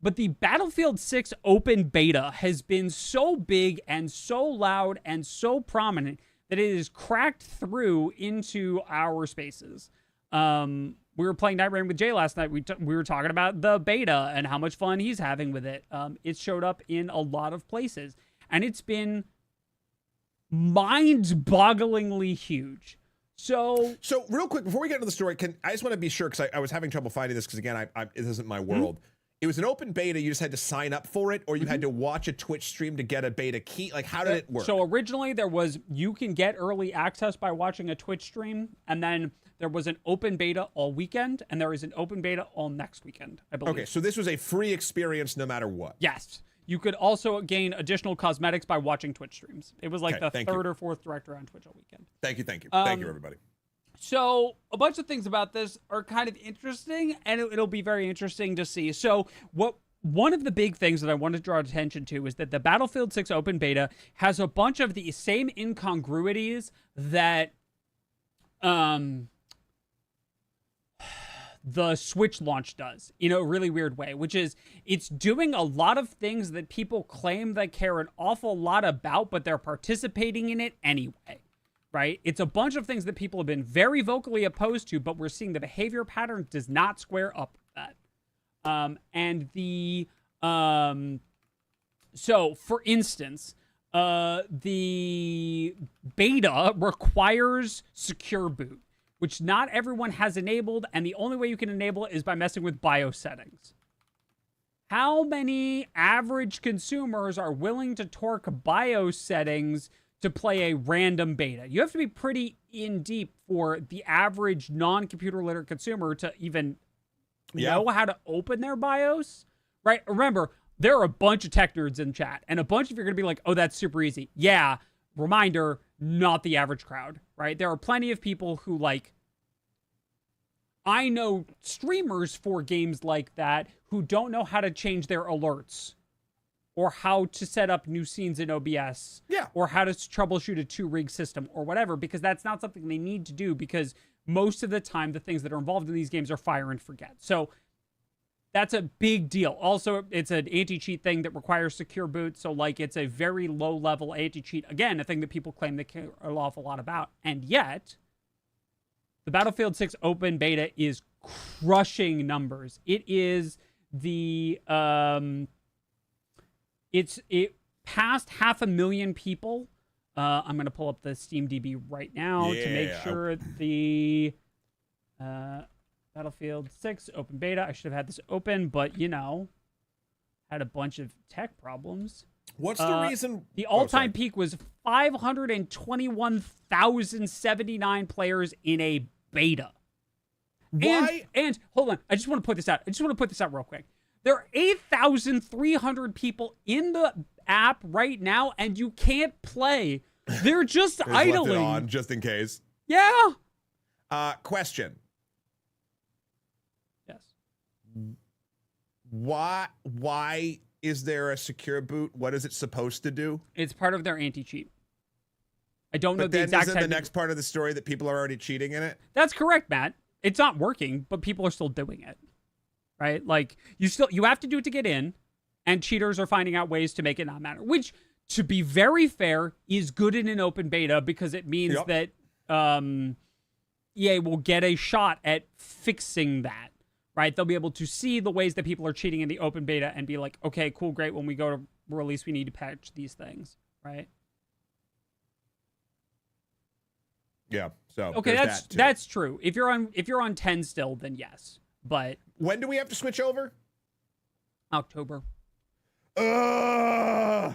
But the Battlefield 6 open beta has been so big and so loud and so prominent that it has cracked through into our spaces. We were playing Night Rain with Jay last night. We were talking about the beta and how much fun he's having with it. It showed up in a lot of places, and it's been mind-bogglingly huge. So real quick, before we get into the story, I just want to be sure, because I was having trouble finding this, because again, it isn't my world. Mm-hmm. It was an open beta. You just had to sign up for it, or you had to watch a Twitch stream to get a beta key. Like, how did it work? So originally you can get early access by watching a Twitch stream, and then there was an open beta all weekend, and there is an open beta all next weekend, I believe. Okay, so this was a free experience no matter what. Yes. You could also gain additional cosmetics by watching Twitch streams. It was like the third or fourth director on Twitch all weekend. Thank you. Thank you, everybody. So a bunch of things about this are kind of interesting, and it'll be very interesting to see. So one of the big things that I want to draw attention to is that the Battlefield 6 open beta has a bunch of the same incongruities that the Switch launch does in a really weird way, which is it's doing a lot of things that people claim they care an awful lot about, but they're participating in it anyway. Right? It's a bunch of things that people have been very vocally opposed to, but we're seeing the behavior pattern does not square up with that. So for instance, the beta requires secure boot, which not everyone has enabled, and the only way you can enable it is by messing with BIOS settings. How many average consumers are willing to torque BIOS settings to play a random beta? You have to be pretty in deep for the average non-computer literate consumer to even know how to open their BIOS, right? Remember, there are a bunch of tech nerds in chat, and a bunch of you are going to be like, oh, that's super easy. Yeah, reminder, not the average crowd, right? There are plenty of people who, like, I know streamers for games like that who don't know how to change their alerts, or how to set up new scenes in OBS, or how to troubleshoot a 2-rig system, or whatever, because that's not something they need to do, because most of the time the things that are involved in these games are fire and forget. So that's a big deal. Also, it's an anti-cheat thing that requires secure boot, so like it's a very low-level anti-cheat. Again, a thing that people claim they care an awful lot about, and yet the Battlefield 6 open beta is crushing numbers. It is the It passed 500,000 people. I'm going to pull up the SteamDB right now to make sure the Battlefield 6 open beta. I should have had this open, but, had a bunch of tech problems. What's the reason? The all-time peak was 521,079 players in a beta. Why? And hold on. I just want to put this out. Real quick. There are 8,300 people in the app right now, and you can't play. They're just idling. Left it on just in case. Yeah. Question. Yes. Why is there a secure boot? What is it supposed to do? It's part of their anti-cheat. I don't know But the then exact isn't the next part of the story that people are already cheating in it? That's correct, Matt. It's not working, but people are still doing it. Right? Like you have to do it to get in, and cheaters are finding out ways to make it not matter. Which, to be very fair, is good in an open beta because it means that EA will get a shot at fixing that. Right? They'll be able to see the ways that people are cheating in the open beta and be like, okay, cool, great. When we go to release, we need to patch these things. Right? Yeah. So okay, that's true. If you're on 10 still, then yes. But when do we have to switch over? October. Ugh.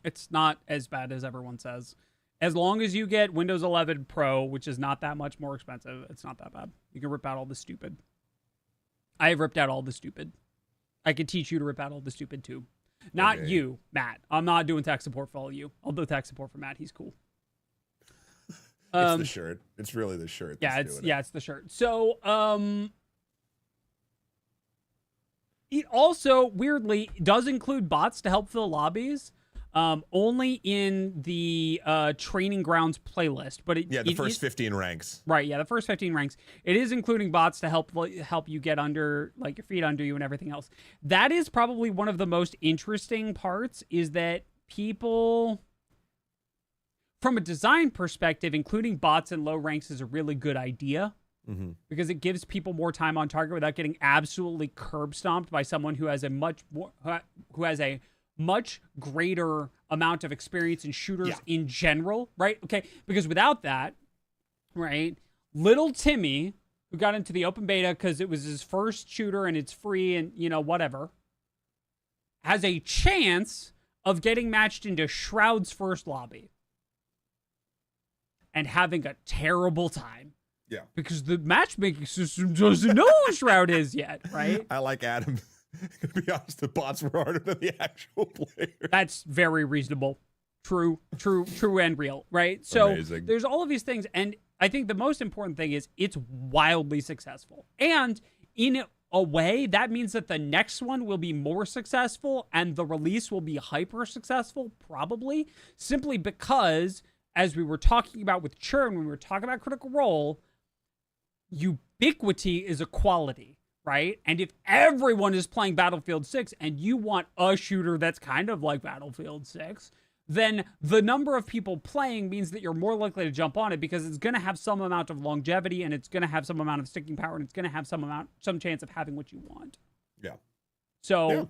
It's not as bad as everyone says. As long as you get Windows 11 Pro, which is not that much more expensive, it's not that bad. You can rip out all the stupid. I have ripped out all the stupid. I could teach you to rip out all the stupid too. Not you, Matt. I'm not doing tech support for all of you. I'll do tech support for Matt. He's cool. It's the shirt. It's really the shirt. It's the shirt. So, it also weirdly does include bots to help fill lobbies. Only in the training grounds playlist, but the first 15 ranks. Right, yeah, the first 15 ranks. It is including bots to help you get under, like, your feet under you and everything else. That is probably one of the most interesting parts, is that people, from a design perspective, including bots in low ranks is a really good idea. Mm-hmm. Because it gives people more time on target without getting absolutely curb stomped by someone who has a much greater amount of experience in shooters in general, right? Okay, because without that, right, little Timmy, who got into the open beta because it was his first shooter and it's free and, whatever, has a chance of getting matched into Shroud's first lobby and having a terrible time. Yeah. Because the matchmaking system doesn't know who Shroud is yet, right? I like Adam. To be honest, the bots were harder than the actual players. That's very reasonable. True and real, right? So Amazing. There's all of these things, and I think the most important thing is it's wildly successful. And in a way, that means that the next one will be more successful and the release will be hyper successful, probably, simply because, as we were talking about with churn, when we were talking about Critical Role, ubiquity is a quality, right? And if everyone is playing Battlefield 6 and you want a shooter that's kind of like Battlefield 6, then the number of people playing means that you're more likely to jump on it because it's going to have some amount of longevity and it's going to have some amount of sticking power and it's going to have some chance of having what you want. Yeah. So, yeah.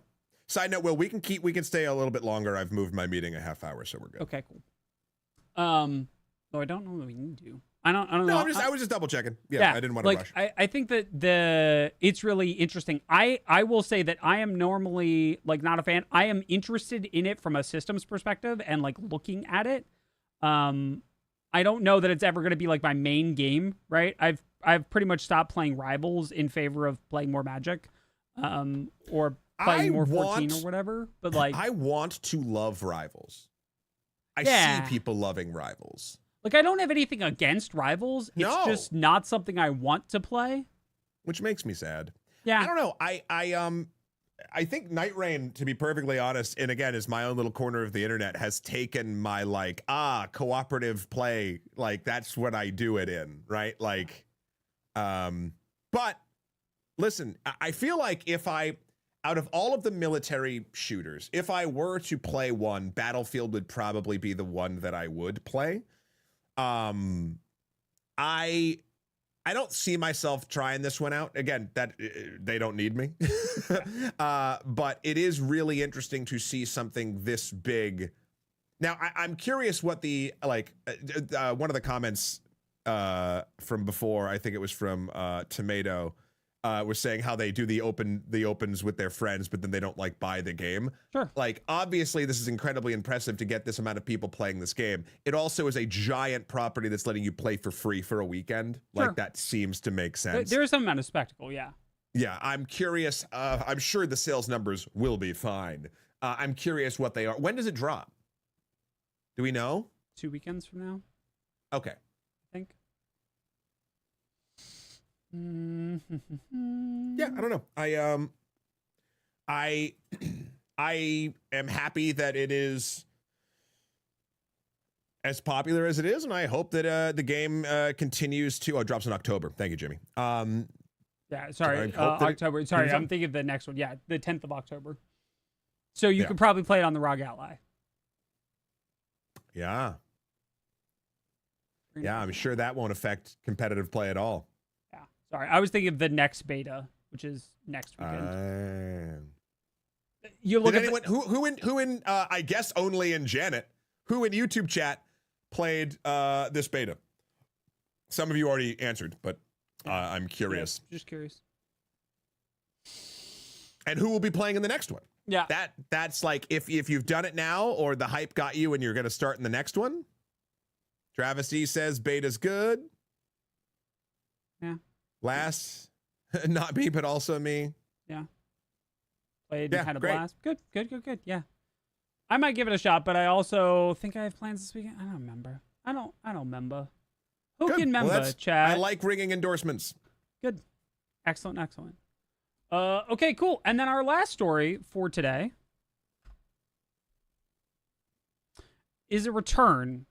Side note, Will, we can stay a little bit longer. I've moved my meeting a half hour, so we're good. Okay, cool. Though I don't know that we need to. I don't know. I was just double checking. Yeah, I didn't want to rush. I think that it's really interesting. I will say that I am normally not a fan. I am interested in it from a systems perspective and looking at it. I don't know that it's ever going to be my main game, right? I've pretty much stopped playing Rivals in favor of playing more Magic, or playing more 14 or whatever. But I want to love Rivals. I see people loving Rivals. I don't have anything against Rivals. It's just not something I want to play. Which makes me sad. Yeah. I don't know. I think Night Rain, to be perfectly honest, and again, is my own little corner of the internet, has taken my cooperative play. That's what I do it in, right? But listen, I feel like out of all of the military shooters, if I were to play one, Battlefield would probably be the one that I would play. I don't see myself trying this one out. Again, that they don't need me. But it is really interesting to see something this big. Now, I'm curious what the one of the comments from before, I think it was from Tomato, was saying how they do the opens with their friends, but then they don't buy the game. Sure. Obviously this is incredibly impressive to get this amount of people playing this game. It also is a giant property that's letting you play for free for a weekend. Sure. That seems to make sense. There is some amount of spectacle, yeah. Yeah, I'm curious. I'm sure the sales numbers will be fine. I'm curious what they are. When does it drop? Do we know? 2 weekends from now. Okay. I think. Yeah, I don't know. I am happy that it is as popular as it is, and I hope that the game continues to. Oh, it drops in October. Thank you, Jimmy. Yeah, sorry, I hope that October. Sorry, I'm thinking of the next one. Yeah, the 10th of October. So you could probably play it on the ROG Ally. Yeah. Yeah, I'm sure that won't affect competitive play at all. Yeah, sorry. I was thinking of the next beta, which is next weekend. You look Did at anyone who in I guess only in Janet, who in YouTube chat played this beta? Some of you already answered, but I'm curious. Yeah, just curious. And who will be playing in the next one? Yeah. That's like if you've done it now or the hype got you and you're going to start in the next one. Travis E says beta's good. Yeah. Last, not me, but also me. Yeah. Played and had a great. blast. Good. Yeah. I might give it a shot, but I also think I have plans this weekend. I don't remember. I don't remember. Who Good. can remember, Well, Chad? I like ringing endorsements. Good. Excellent. Okay, cool. And then our last story for today is a return.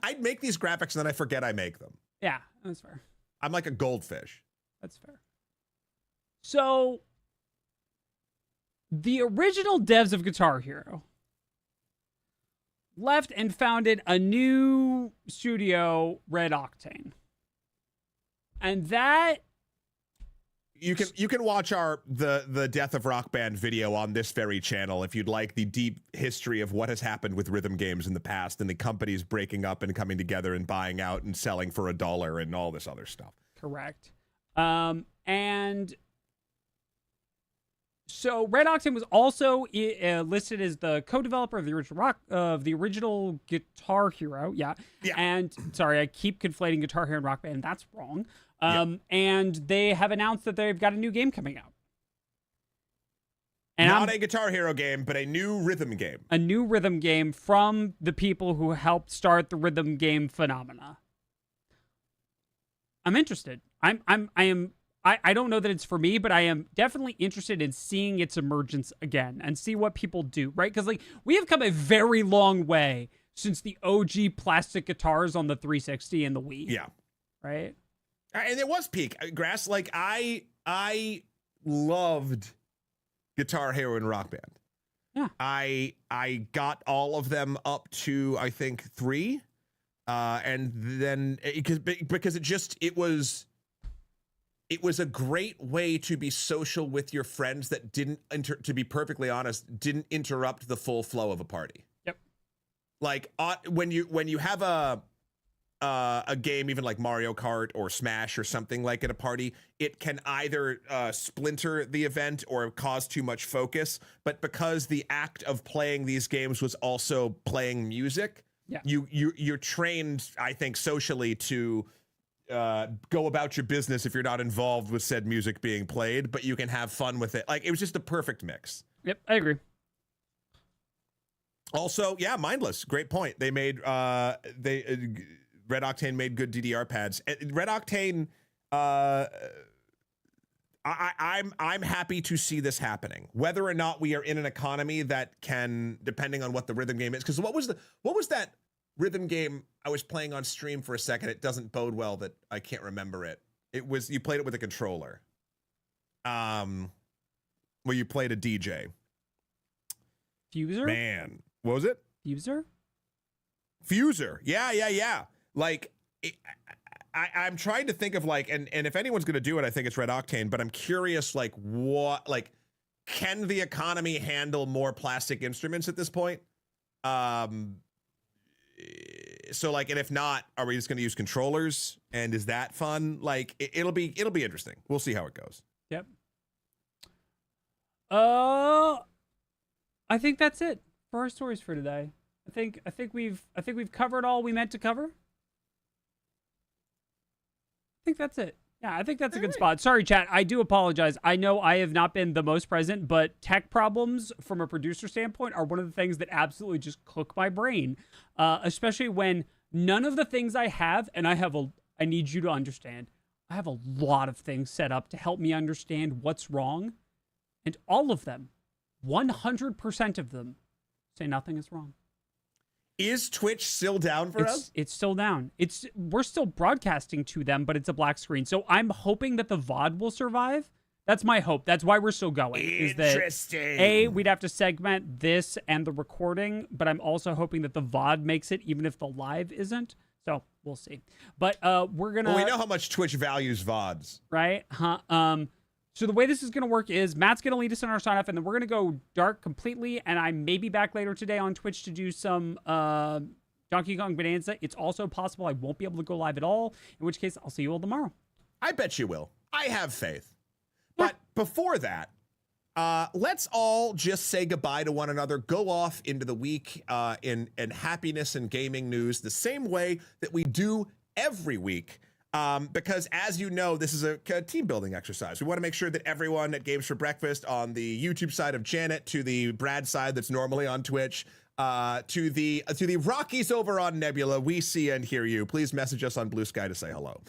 I'd make these graphics and then I forget I make them. Yeah, that's fair. I'm like a goldfish. That's fair. So, the original devs of Guitar Hero left and founded a new studio, RedOctane. And that You can watch the Death of Rock Band video on this very channel if you'd like the deep history of what has happened with rhythm games in the past and the companies breaking up and coming together and buying out and selling for $1 and all this other stuff. Correct. And so RedOctane was also listed as the co-developer of the original Guitar Hero. Yeah. And sorry, I keep conflating Guitar Hero and Rock Band. That's wrong. And they have announced that they've got a new game coming out. And Not a Guitar Hero game, but a new rhythm game. A new rhythm game from the people who helped start the rhythm game phenomena. I'm interested. I don't know that it's for me, but I am definitely interested in seeing its emergence again and see what people do, right? Because like we have come a very long way since the OG plastic guitars on the 360 and the Wii. Yeah. Right? And it was peak. Grass, like I loved Guitar Hero and Rock Band. Yeah. I got all of them up to I think 3. And then because it was a great way to be social with your friends that didn't to be perfectly honest, didn't interrupt the full flow of a party. Yep. Like when you have a game even like Mario Kart or Smash or something like at a party, it can either splinter the event or cause too much focus. But because the act of playing these games was also playing music, you're trained, I think, socially to go about your business if you're not involved with said music being played, but you can have fun with it. Like it was just a perfect mix. Yep, I agree. Also, yeah, mindless. Great point. They made RedOctane made good DDR pads. RedOctane, I'm happy to see this happening. Whether or not we are in an economy that can, depending on what the rhythm game is, because what was that rhythm game I was playing on stream for a second? It doesn't bode well that I can't remember it. It was you played it with a controller. Where you played a DJ. Fuser? Man, what was it? Fuser. Yeah. Like, I'm trying to think of like, and if anyone's going to do it, I think it's RedOctane, but I'm curious, like, can the economy handle more plastic instruments at this point? So like, and if not, are we just going to use controllers? And is that fun? Like, it'll be interesting. We'll see how it goes. Yep. I think that's it for our stories for today. I think we've covered all we meant to cover. I think that's it. Yeah, I think that's a good spot. Sorry, chat. I do apologize. I know I have not been the most present, but tech problems from a producer standpoint are one of the things that absolutely just cook my brain, especially when none of the things I have, and I need you to understand, I have a lot of things set up to help me understand what's wrong, and all of them, 100% of them, say nothing is wrong. Is Twitch still down for us? It's still down. We're still broadcasting to them, but it's a black screen. So I'm hoping that the VOD will survive. That's my hope. That's why we're still going. Interesting. Is that, we'd have to segment this and the recording, but I'm also hoping that the VOD makes it, even if the live isn't. So we'll see. But we're gonna. Well, we know how much Twitch values VODs, right? So the way this is going to work is Matt's going to lead us in our sign off, and then we're going to go dark completely. And I may be back later today on Twitch to do some Donkey Kong Bonanza. It's also possible I won't be able to go live at all, in which case I'll see you all tomorrow. I bet you will. I have faith. But before that, let's all just say goodbye to one another, go off into the week in happiness and gaming news the same way that we do every week. Because as you know, this is a team building exercise. We want to make sure that everyone at Games for Breakfast, on the YouTube side of Janet, to the Brad side that's normally on Twitch, to the Rockies over on Nebula, we see and hear you. Please message us on Blue Sky to say hello.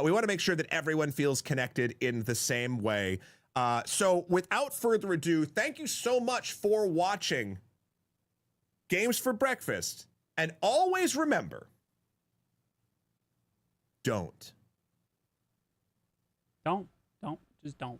We want to make sure that everyone feels connected in the same way. So without further ado, thank you so much for watching Games for Breakfast. And always remember, don't. Just don't.